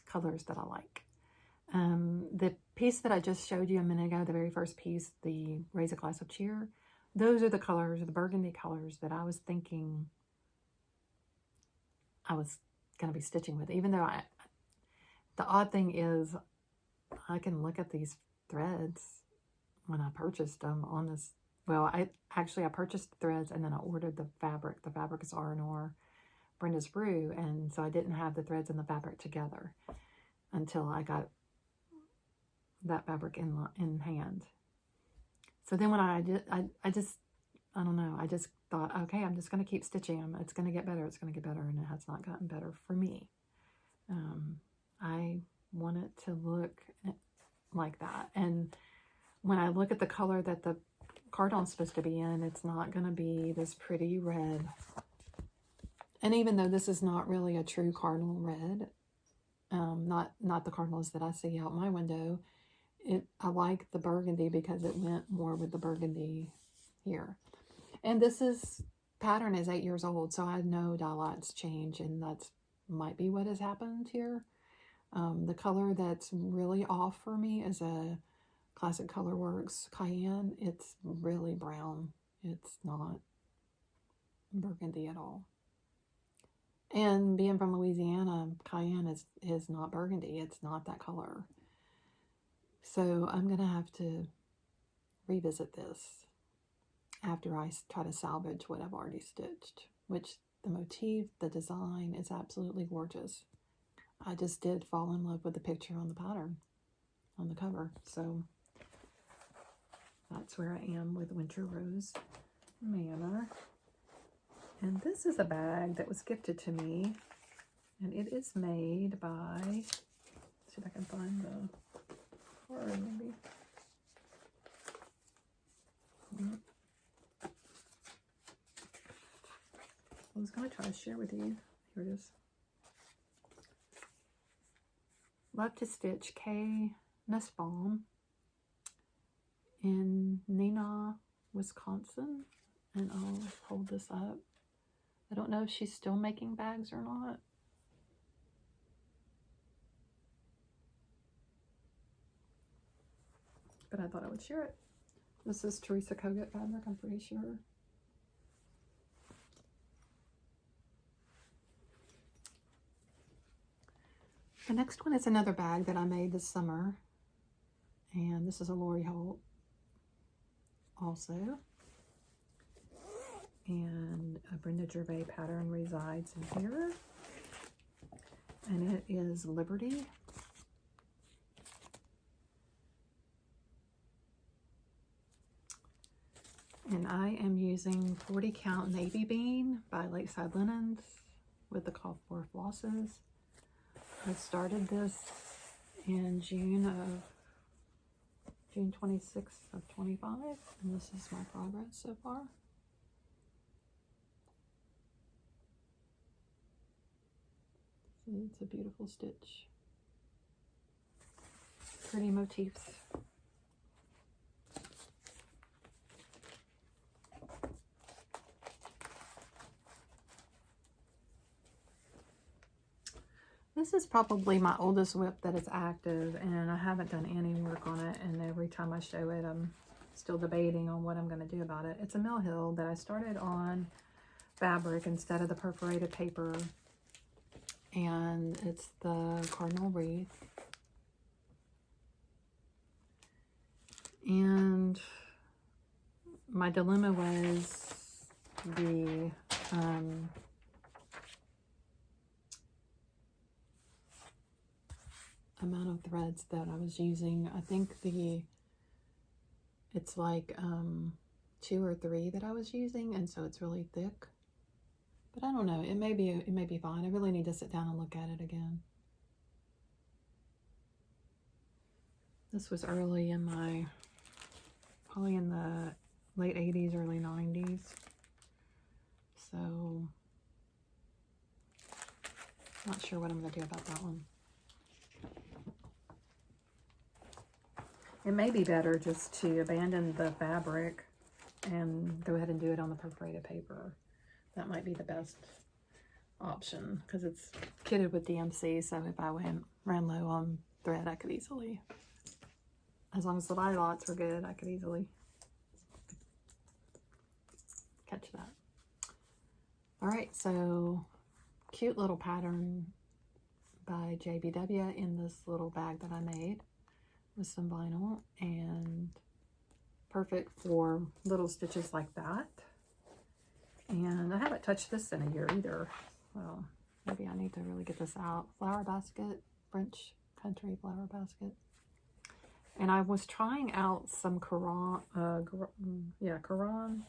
colors that I like. The piece that I just showed you a minute ago, the very first piece, the Raise a Glass of Cheer, those are the colors, the burgundy colors that I was thinking I was going to be stitching with. Even though the odd thing is I can look at these threads when I purchased them on this. Well, I purchased the threads and then I ordered the fabric. The fabric is R&R Brenda's Brew, and so I didn't have the threads and the fabric together until I got that fabric in hand. So then when I just don't know, I just thought, okay, I'm just going to keep stitching them. It's going to get better. It's going to get better. And it has not gotten better for me. I want it to look like that. And when I look at the color that the cardon's supposed to be in, it's not going to be this pretty red. And even though this is not really a true cardinal red, not the cardinals that I see out my window, I like the burgundy because it went more with the burgundy here. And this pattern is 8 years old, so I know dye lots change, and that's might be what has happened here. The color that's really off for me is a Classic Colorworks Cayenne. It's really brown. It's not burgundy at all. And being from Louisiana, Cayenne is not burgundy. It's not that color. So I'm going to have to revisit this after I try to salvage what I've already stitched, which the motif, the design is absolutely gorgeous. I just did fall in love with the picture on the pattern, on the cover. So that's where I am with Winter Rose Manor. And this is a bag that was gifted to me, and it is made by, let's see if I can find the card maybe. I was going to try to share with you. Here it is. Love to Stitch K Nussbaum in Neenah, Wisconsin. And I'll hold this up. I don't know if she's still making bags or not. But I thought I would share it. This is Teresa Kogut fabric, I'm pretty sure. The next one is another bag that I made this summer. And this is a Lori Holt also. And a Brenda Gervais pattern resides in here. And it is Liberty. And I am using 40 count Navy Bean by Lakeside Linens with the call for flosses. I started this in June 26th of 25, and this is my progress so far. It's a beautiful stitch. Pretty motifs. This is probably my oldest WIP that is active, and I haven't done any work on it, and every time I show it I'm still debating on what I'm going to do about it. It's a Mill Hill that I started on fabric instead of the perforated paper, and it's the Cardinal Wreath. And my dilemma was the amount of threads that I was using. I think it's like 2 or 3 that I was using, and so it's really thick. But I don't know, it may be fine. I really need to sit down and look at it again. This was early in my, probably in the late 80s, early 90s. So not sure what I'm going to do about that one. It may be better just to abandon the fabric and go ahead and do it on the perforated paper. That might be the best option because it's kitted with DMC, so if I ran low on thread, I could easily, as long as the lilacs were good, I could easily catch that. All right, so cute little pattern by JBW in this little bag that I made with some vinyl, and perfect for little stitches like that. And I haven't touched this in a year either. Well, maybe I need to really get this out. Flower basket, French country flower basket. And I was trying out some Caron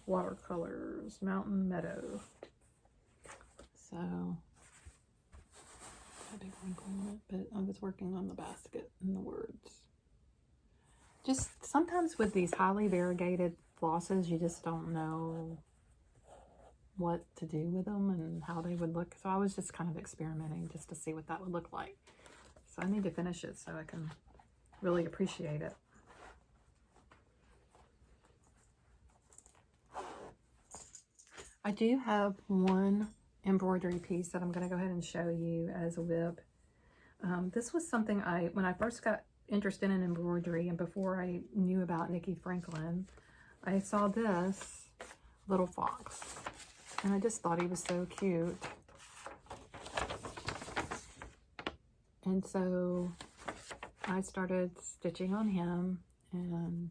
watercolors, Mountain Meadow. So, a big wrinkle in it, but I was working on the basket and the words. Just sometimes with these highly variegated flosses, you just don't know what to do with them and how they would look. So I was just kind of experimenting just to see what that would look like. So I need to finish it so I can really appreciate it. I do have one embroidery piece that I'm going to go ahead and show you as a WIP. This was something when I first got interested in embroidery, and before I knew about Nikki Franklin, I saw this little fox, and I just thought he was so cute. And so I started stitching on him, and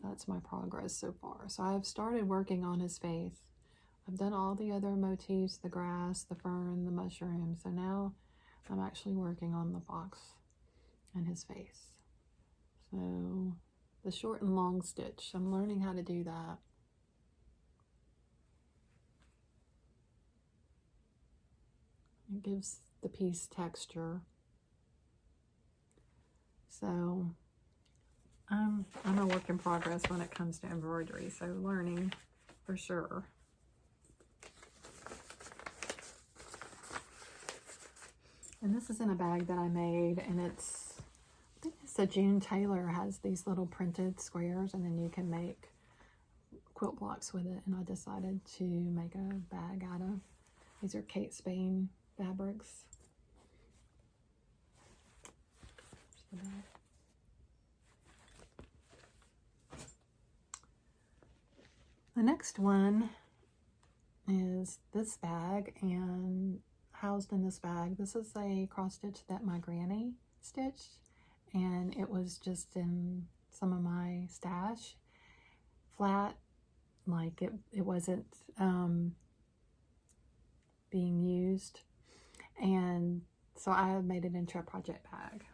that's my progress so far. So I've started working on his face. I've done all the other motifs, the grass, the fern, the mushroom. So now I'm actually working on the fox and his face. So the short and long stitch, I'm learning how to do that. It gives the piece texture. So I'm a work in progress when it comes to embroidery, so learning for sure. And this is in a bag that I made, and I think it's a June Taylor, has these little printed squares, and then you can make quilt blocks with it. And I decided to make a bag out of, these are Kate Spade fabrics. The next one is this bag, and housed in this bag, this is a cross stitch that my granny stitched, and it was just in some of my stash, flat, like it wasn't being used, and so I made it into a project bag.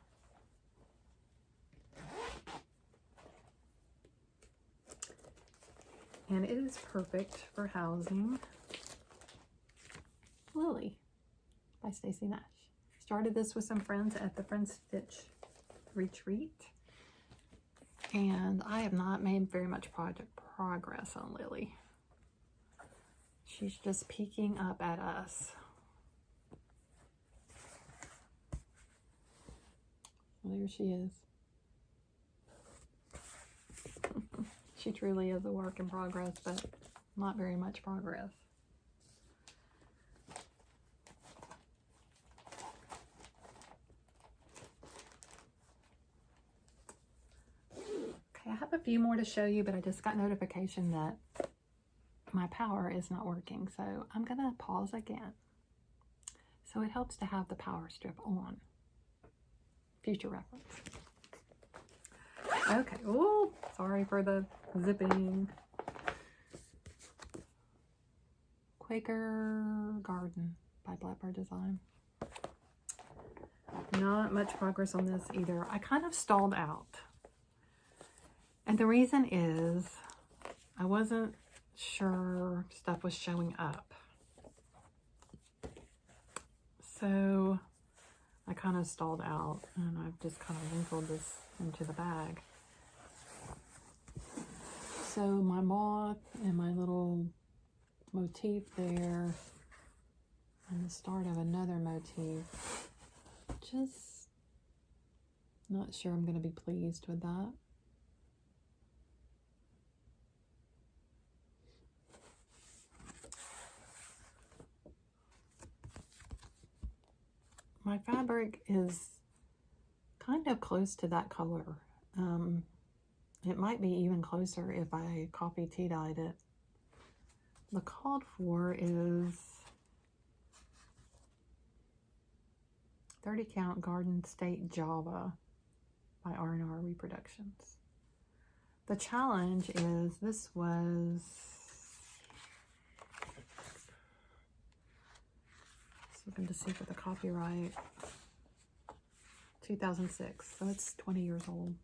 And it is perfect for housing Lily by Stacy Nash. Started this with some friends at the Friends Stitch Retreat, and I have not made very much progress on Lily. She's just peeking up at us. Well, there she is. She truly is a work in progress, but not very much progress. Okay, I have a few more to show you, but I just got notification that my power is not working, so I'm gonna pause again. So it helps to have the power strip on. Future reference. Okay, oh, sorry for the zipping. Quaker Garden by Blackbird Design. Not much progress on this either. I kind of stalled out. And the reason is I wasn't sure stuff was showing up. So I kind of stalled out, and I've just kind of wrinkled this into the bag. So my moth and my little motif there, and the start of another motif, just not sure I'm going to be pleased with that. My fabric is kind of close to that color. It might be even closer if I copy tea-dyed it. The called for is 30 count Garden State Java by R&R Reproductions. The challenge is this was, looking to see for the copyright, 2006, so it's 20 years old.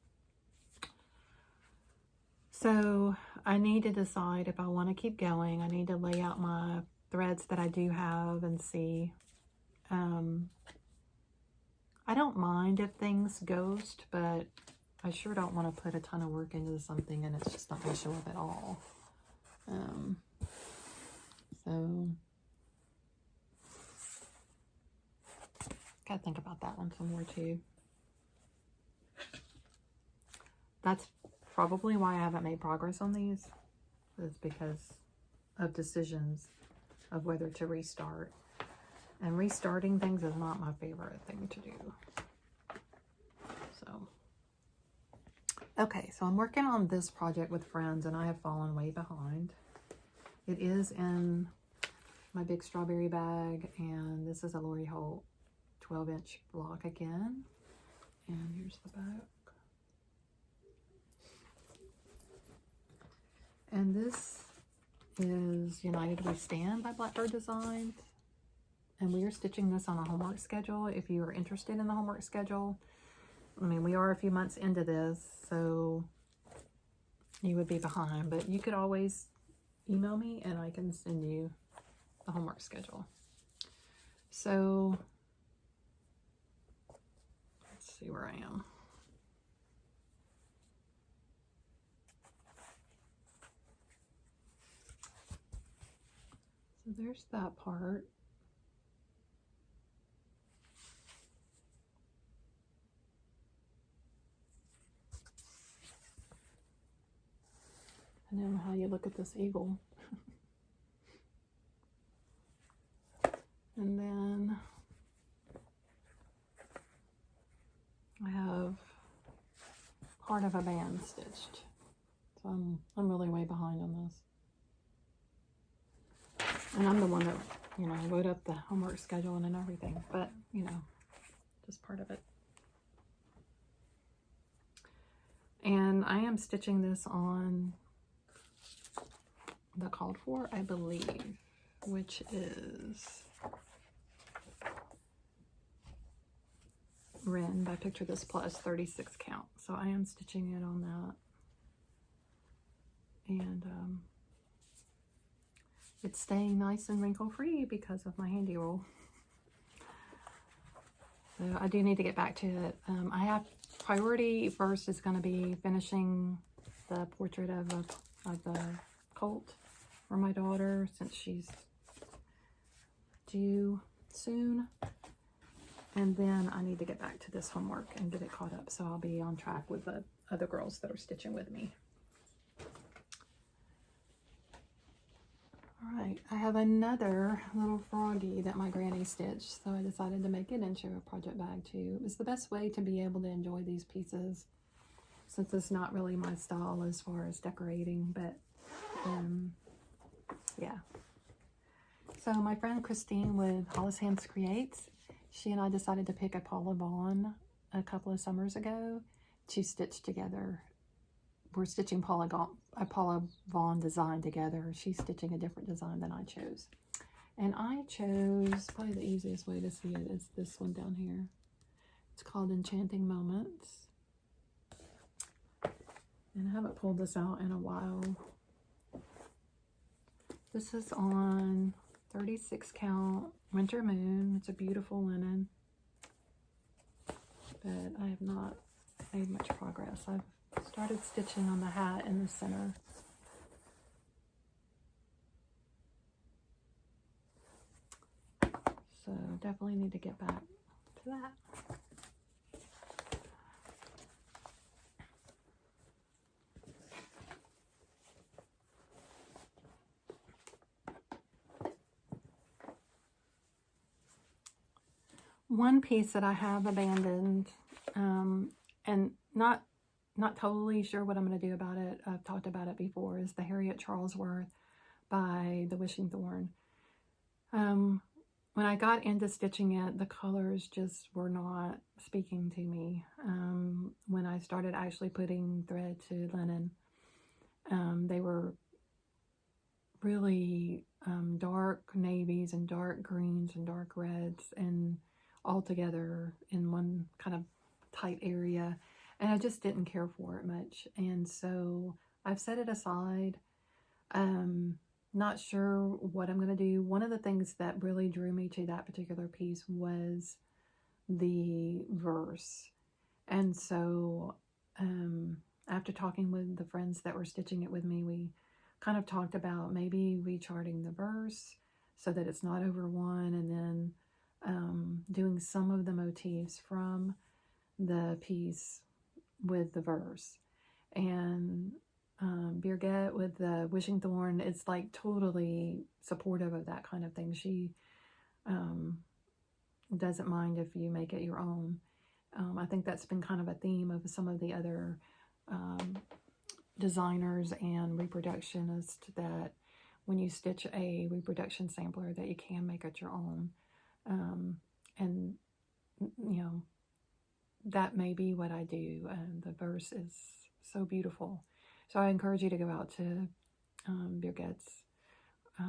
So I need to decide if I want to keep going. I need to lay out my threads that I do have and see. I don't mind if things ghost, but I sure don't want to put a ton of work into something and it's just not going to show up at all. So gotta think about that one some more too. That's probably why I haven't made progress on these, is because of decisions of whether to restart. And restarting things is not my favorite thing to do. So, okay, so I'm working on this project with friends and I have fallen way behind. It is in my big strawberry bag, and this is a Lori Holt 12-inch block again. And here's the back. And this is United We Stand by Blackbird Designs. And we are stitching this on a homework schedule. If you are interested in the homework schedule, I mean, we are a few months into this, so you would be behind. But you could always email me and I can send you the homework schedule. So let's see where I am. So there's that part. And then how you look at this eagle. And then I have part of a band stitched. So I'm really way behind on this. And I'm the one that, you know, wrote up the homework schedule and everything, but, you know, just part of it. And I am stitching this on the called for, I believe, which is Wren by Picture This Plus 36 count. So I am stitching it on that. And it's staying nice and wrinkle free because of my handy roll. So I do need to get back to it. I have priority first is going to be finishing the portrait of a colt for my daughter since she's due soon. And then I need to get back to this homework and get it caught up so I'll be on track with the other girls that are stitching with me. Alright, I have another little froggy that my granny stitched, so I decided to make it into a project bag too. It was the best way to be able to enjoy these pieces since it's not really my style as far as decorating, but yeah. So my friend Christine with Hollis Hands Creates, she and I decided to pick a Paula Vaughn a couple of summers ago to stitch together. We're stitching a Paula Vaughn design together. She's stitching a different design than I chose. And I chose, probably the easiest way to see it is this one down here. It's called Enchanting Moments. And I haven't pulled this out in a while. This is on 36 count Winter Moon. It's a beautiful linen. But I have not made much progress. I've started stitching on the hat in the center. So definitely need to get back to that. One piece that I have abandoned, and not totally sure what I'm going to do about it, I've talked about it before, is the Harriet Charlesworth by the Wishing Thorn. When I got into stitching it, the colors just were not speaking to me. When I started actually putting thread to linen, they were really dark navies and dark greens and dark reds and all together in one kind of tight area, and I just didn't care for it much, and so I've set it aside. Not sure what I'm going to do. One of the things that really drew me to that particular piece was the verse, and so after talking with the friends that were stitching it with me, we kind of talked about maybe recharting the verse so that it's not over one, and then doing some of the motifs from the piece with the verse. And Birgit with the Wishing Thorn is like totally supportive of that kind of thing. She doesn't mind if you make it your own. I think that's been kind of a theme of some of the other designers and reproductionists, that when you stitch a reproduction sampler that you can make it your own. And you know, that may be what I do. The verse is so beautiful. So I encourage you to go out to Birgit's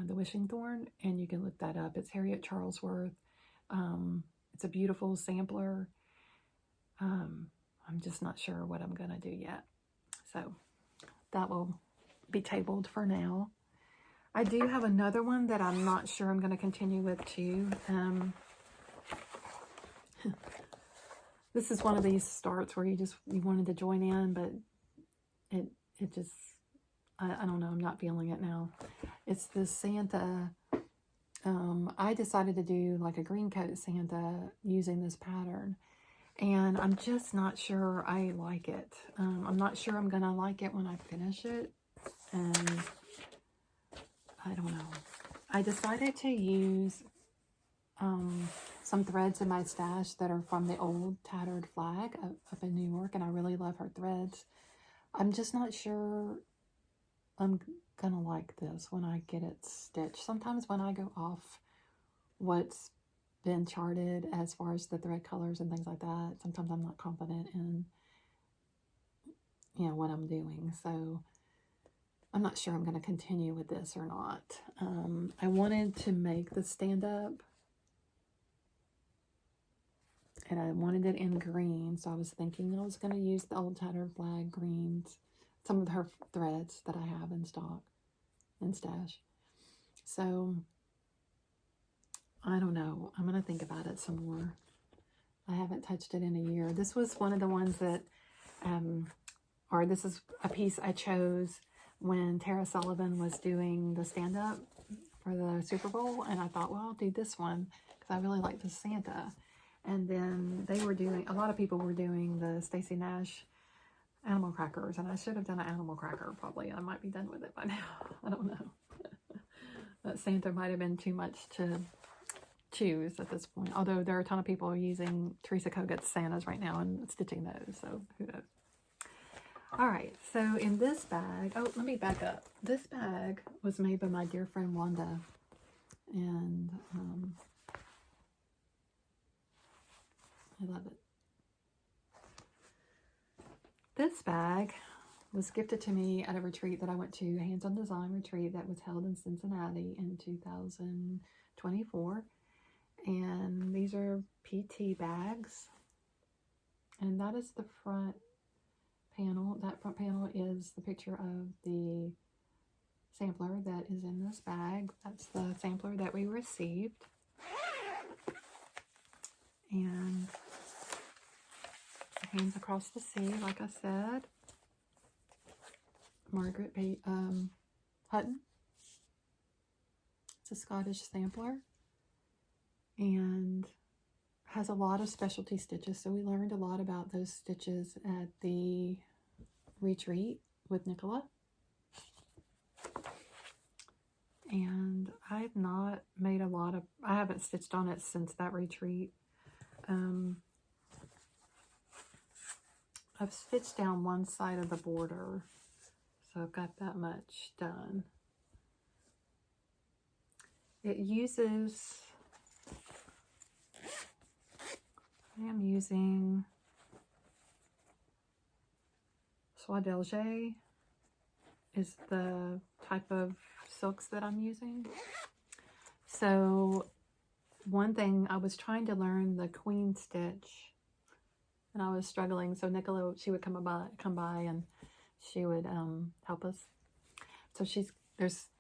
The Wishing Thorn, and you can look that up. It's Harriet Charlesworth. It's a beautiful sampler. I'm just not sure what I'm going to do yet. So that will be tabled for now. I do have another one that I'm not sure I'm going to continue with too. This is one of these starts where you wanted to join in, but it just, I don't know, I'm not feeling it now. It's this Santa. I decided to do like a green coat Santa using this pattern, and I'm just not sure I like it. I'm not sure I'm gonna like it when I finish it. and I don't know. I decided to use some threads in my stash that are from the old tattered flag up in New York, and I really love her threads. I'm just not sure I'm gonna like this when I get it stitched. Sometimes when I go off what's been charted as far as the thread colors and things like that, sometimes I'm not confident in, you know, what I'm doing. So I'm not sure I'm going to continue with this or not. I wanted to make the stand up, and I wanted it in green, so I was thinking I was going to use the old tattered flag greens, some of her threads that I have in stock and stash. So I don't know. I'm going to think about it some more. I haven't touched it in a year. This was one of the ones that, or this is a piece I chose when Tara Sullivan was doing the stand-up for the Super Bowl, and I thought, well, I'll do this one because I really like the Santa. And then they were doing, a lot of people were doing the Stacey Nash animal crackers, and I should have done an animal cracker probably. I might be done with it by now. I don't know. That Santa might have been too much to choose at this point, although there are a ton of people using Teresa Kogut's Santas right now and stitching those, so who knows. All right, so in this bag, oh, let me back up. This bag was made by my dear friend Wanda, and I love it. This bag was gifted to me at a retreat that I went to, a hands-on design retreat that was held in Cincinnati in 2024. And these are PT bags. And that is the front panel. That front panel is the picture of the sampler that is in this bag. That's the sampler that we received. And Hands Across the Sea, like I said. Margaret Hutton. It's a Scottish sampler. And has a lot of specialty stitches. So we learned a lot about those stitches at the retreat with Nicola. And I've not made a lot of, I haven't stitched on it since that retreat. I've stitched down one side of the border, so I've got that much done. It uses, I am using Soie d'Alger is the type of silks that I'm using. So one thing, I was trying to learn the queen stitch, and I was struggling. So Nicola, she would come by and she would help us. So there's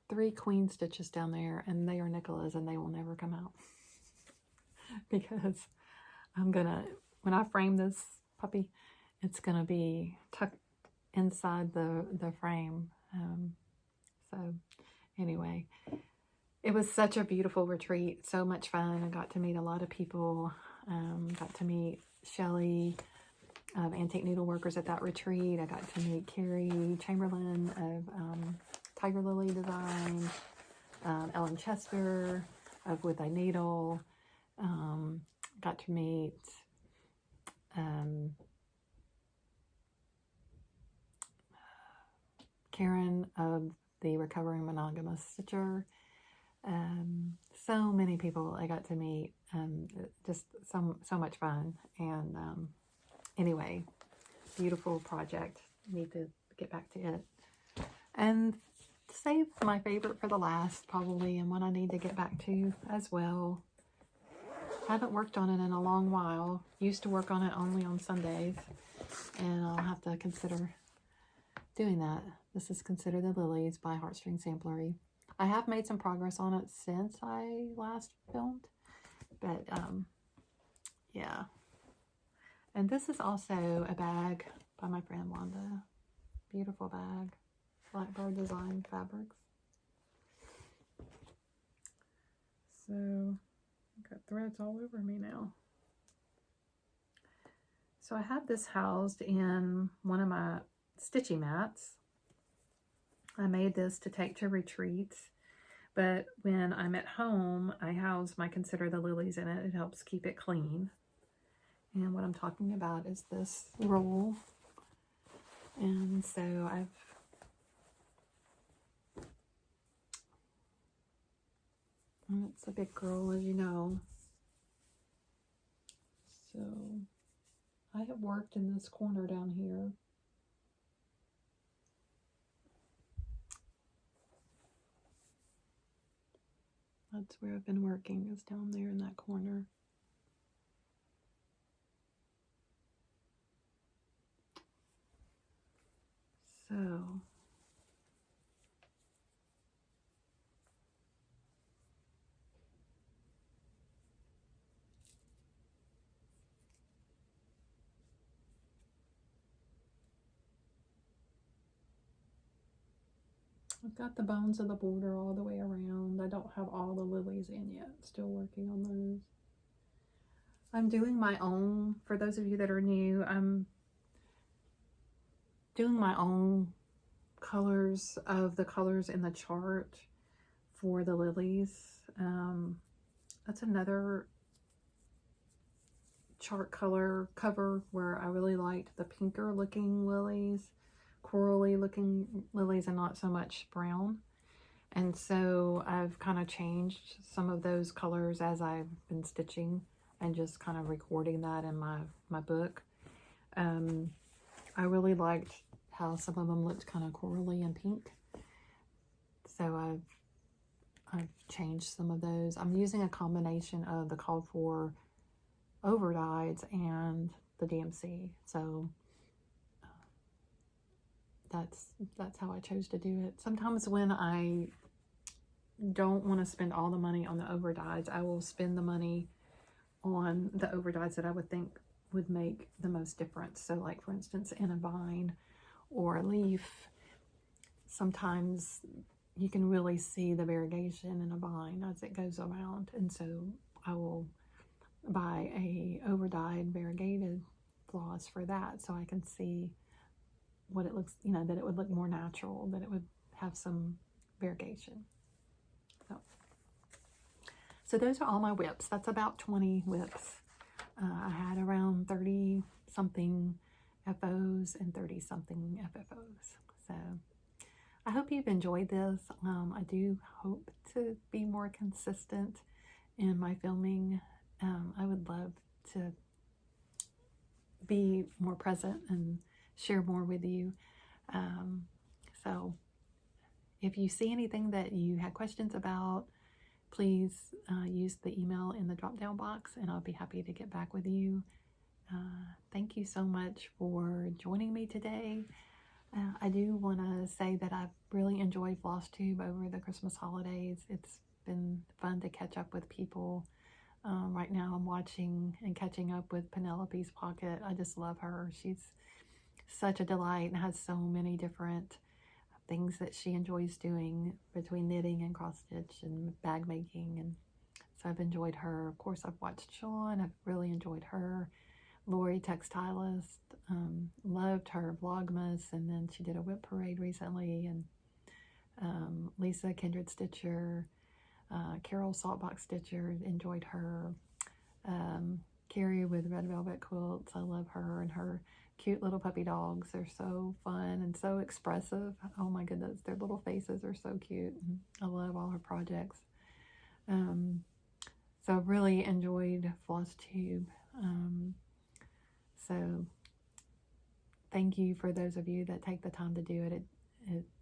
3 queen stitches down there, and they are Nicola's, and they will never come out because I'm gonna, when I frame this puppy, it's gonna be tucked inside the frame. So anyway, it was such a beautiful retreat, so much fun. I got to meet a lot of people. Got to meet Shelly of Antique Needleworkers at that retreat. I got to meet Carrie Chamberlain of Tiger Lily Design, Ellen Chester of With Thy Needle. Got to meet Karen of the Recovering Monogamous Stitcher. So many people I got to meet. Just so much fun. And anyway, beautiful project. Need to get back to it. And save my favorite for the last, probably, and one I need to get back to as well. Haven't worked on it in a long while. Used to work on it only on Sundays, and I'll have to consider doing that. This is Consider the Lilies by Heartstring Samplery. I have made some progress on it since I last filmed, but yeah. And this is also a bag by my friend Wanda. Beautiful bag. Blackbird Design Fabrics. So, I've got threads all over me now. So I have this housed in one of my stitchy mats. I made this to take to retreats, but when I'm at home, I house my Consider the Lilies in it. It helps keep it clean. And what I'm talking about is this roll. And so it's a big girl, as you know. So I have worked in this corner down here. That's where I've been working, is down there in that corner. So I've got the bones of the border all the way around. I don't have all the lilies in yet. Still working on those. I'm doing my own, for those of you that are new, I'm doing my own colors of the colors in the chart for the lilies. That's another chart color cover where I really liked the pinker looking lilies, corally looking lilies, and not so much brown. And so I've kind of changed some of those colors as I've been stitching and just kind of recording that in my book. I really liked how some of them looked kind of corally and pink. So I've changed some of those. I'm using a combination of the called for over dyes and the DMC. So that's how I chose to do it. Sometimes when I don't want to spend all the money on the over dyes, I will spend the money on the over dyes that I would think would make the most difference. So like, for instance, in a vine or a leaf, sometimes you can really see the variegation in a vine as it goes around. And so I will buy a over dyed variegated floss for that, so I can see what it looks, you know, that it would look more natural, that it would have some variegation. So those are all my WIPs. That's about 20 WIPs. I had around 30 something FOs and 30 something FFOs. So I hope you've enjoyed this. I do hope to be more consistent in my filming. I would love to be more present and share more with you. So if you see anything that you had questions about, please use the email in the drop-down box and I'll be happy to get back with you. Thank you so much for joining me today. I do want to say that I've really enjoyed FlossTube over the Christmas holidays. It's been fun to catch up with people. Right now I'm watching and catching up with Penelope's Pocket. I just love her. She's such a delight and has so many different things that she enjoys doing between knitting and cross stitch and bag making, and so I've enjoyed her. Of course, I've watched Sean. I've really enjoyed her. Lori, textilist, loved her Vlogmas, and then she did a WIP parade recently. And Lisa, Kindred Stitcher, Carol, Saltbox Stitcher, enjoyed her. Carrie with Red Velvet Quilts, I love her, and her cute little puppy dogs. They're so fun and so expressive. Oh my goodness, their little faces are so cute. I love all her projects. So I've really enjoyed FlossTube. So thank you for those of you that take the time to do it.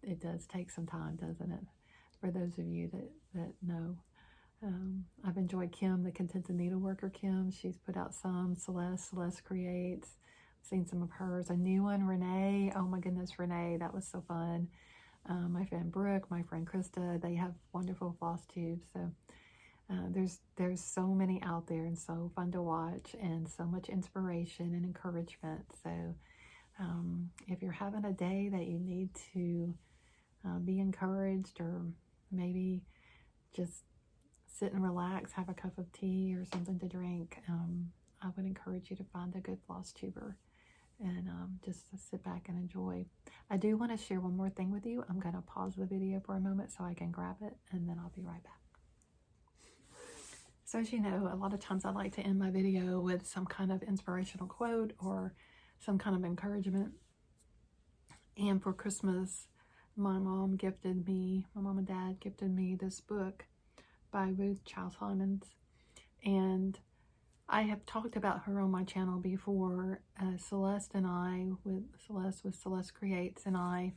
It does take some time, doesn't it? For those of you that know. I've enjoyed Kim, the Contented Needleworker Kim. She's put out some. Celeste Creates. I've seen some of hers. A new one, Renee. Oh my goodness, Renee, that was so fun. My friend Brooke, my friend Krista, they have wonderful floss tubes. So there's so many out there and so fun to watch and so much inspiration and encouragement. So if you're having a day that you need to be encouraged, or maybe just sit and relax, have a cup of tea or something to drink, I would encourage you to find a good floss tuber and just to sit back and enjoy. I do want to share one more thing with you. I'm going to pause the video for a moment so I can grab it, and then I'll be right back. So as you know, a lot of times I like to end my video with some kind of inspirational quote or some kind of encouragement. And for Christmas, my mom and dad gifted me this book by Ruth Childs Simons. And I have talked about her on my channel before. Celeste and I, with Celeste Creates, and I,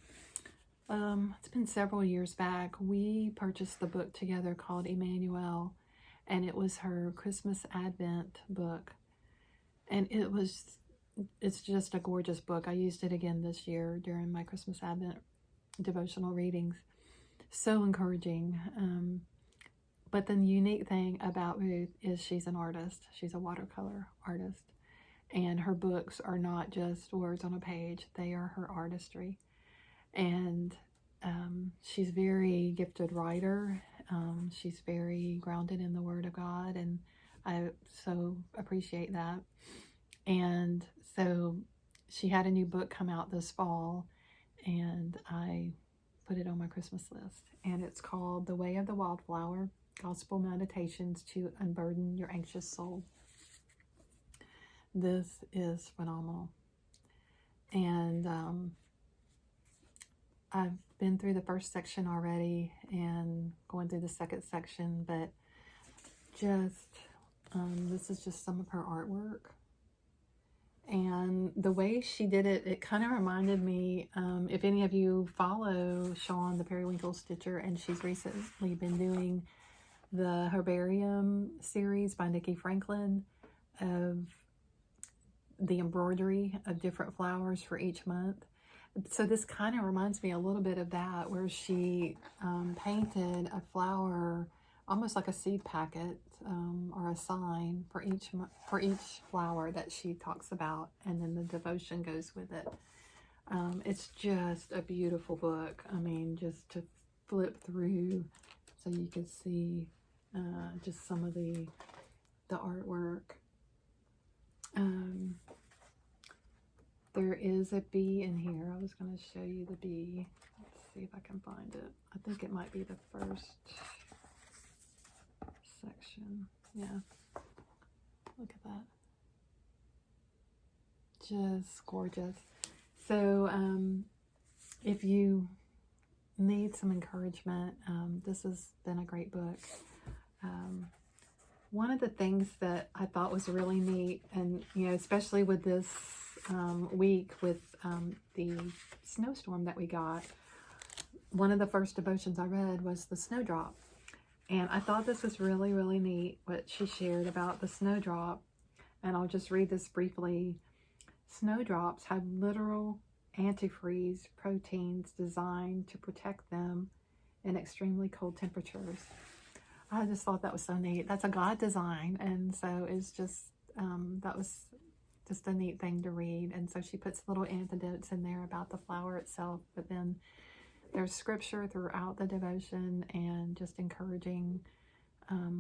it's been several years back, we purchased the book together called Emmanuel, and it was her Christmas Advent book. And it's just a gorgeous book. I used it again this year during my Christmas Advent devotional readings. So encouraging. But the unique thing about Ruth is she's an artist. She's a watercolor artist. And her books are not just words on a page. They are her artistry. And she's a very gifted writer. She's very grounded in the Word of God. And I so appreciate that. And so she had a new book come out this fall. And I put it on my Christmas list. And it's called The Way of the Wildflower: Gospel Meditations to Unburden Your Anxious Soul. This is phenomenal. And I've been through the first section already and going through the second section, but this is just some of her artwork. And the way she did it, it kind of reminded me, if any of you follow Sean the Periwinkle Stitcher, and she's recently been doing the Herbarium series by Nikki Franklin of the embroidery of different flowers for each month. So this kind of reminds me a little bit of that, where she painted a flower, almost like a seed packet or a sign for each flower that she talks about, and then the devotion goes with it. It's just a beautiful book. I mean, just to flip through so you can see just some of the artwork. There is a bee in here. I was going to show you the bee. Let's see if I can find it. I think it might be the first section. Yeah. Look at that. Just gorgeous. So if you need some encouragement, this has been a great book. One of the things that I thought was really neat, and especially with this week with the snowstorm that we got, one of the first devotions I read was the snowdrop. And I thought this was really, really neat, what she shared about the snowdrop. And I'll just read this briefly. Snowdrops have literal antifreeze proteins designed to protect them in extremely cold temperatures. I just thought that was so neat. That's a God design. And so it's just, that was just a neat thing to read. And so she puts little anecdotes in there about the flower itself, but then there's scripture throughout the devotion and just encouraging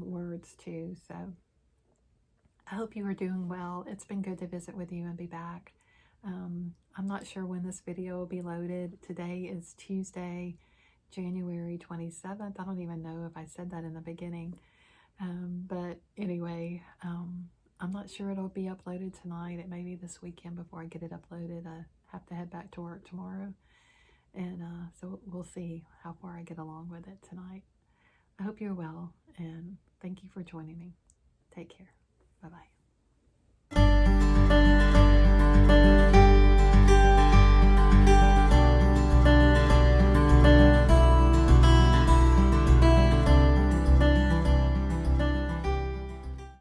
words too. So I hope you are doing well. It's been good to visit with you and be back. I'm not sure when this video will be loaded. Today is Tuesday, January 27th. I don't even know if I said that in the beginning. But anyway, I'm not sure it'll be uploaded tonight. It may be this weekend before I get it uploaded. I have to head back to work tomorrow. And so we'll see how far I get along with it tonight. I hope you're well, and thank you for joining me. Take care. Bye-bye.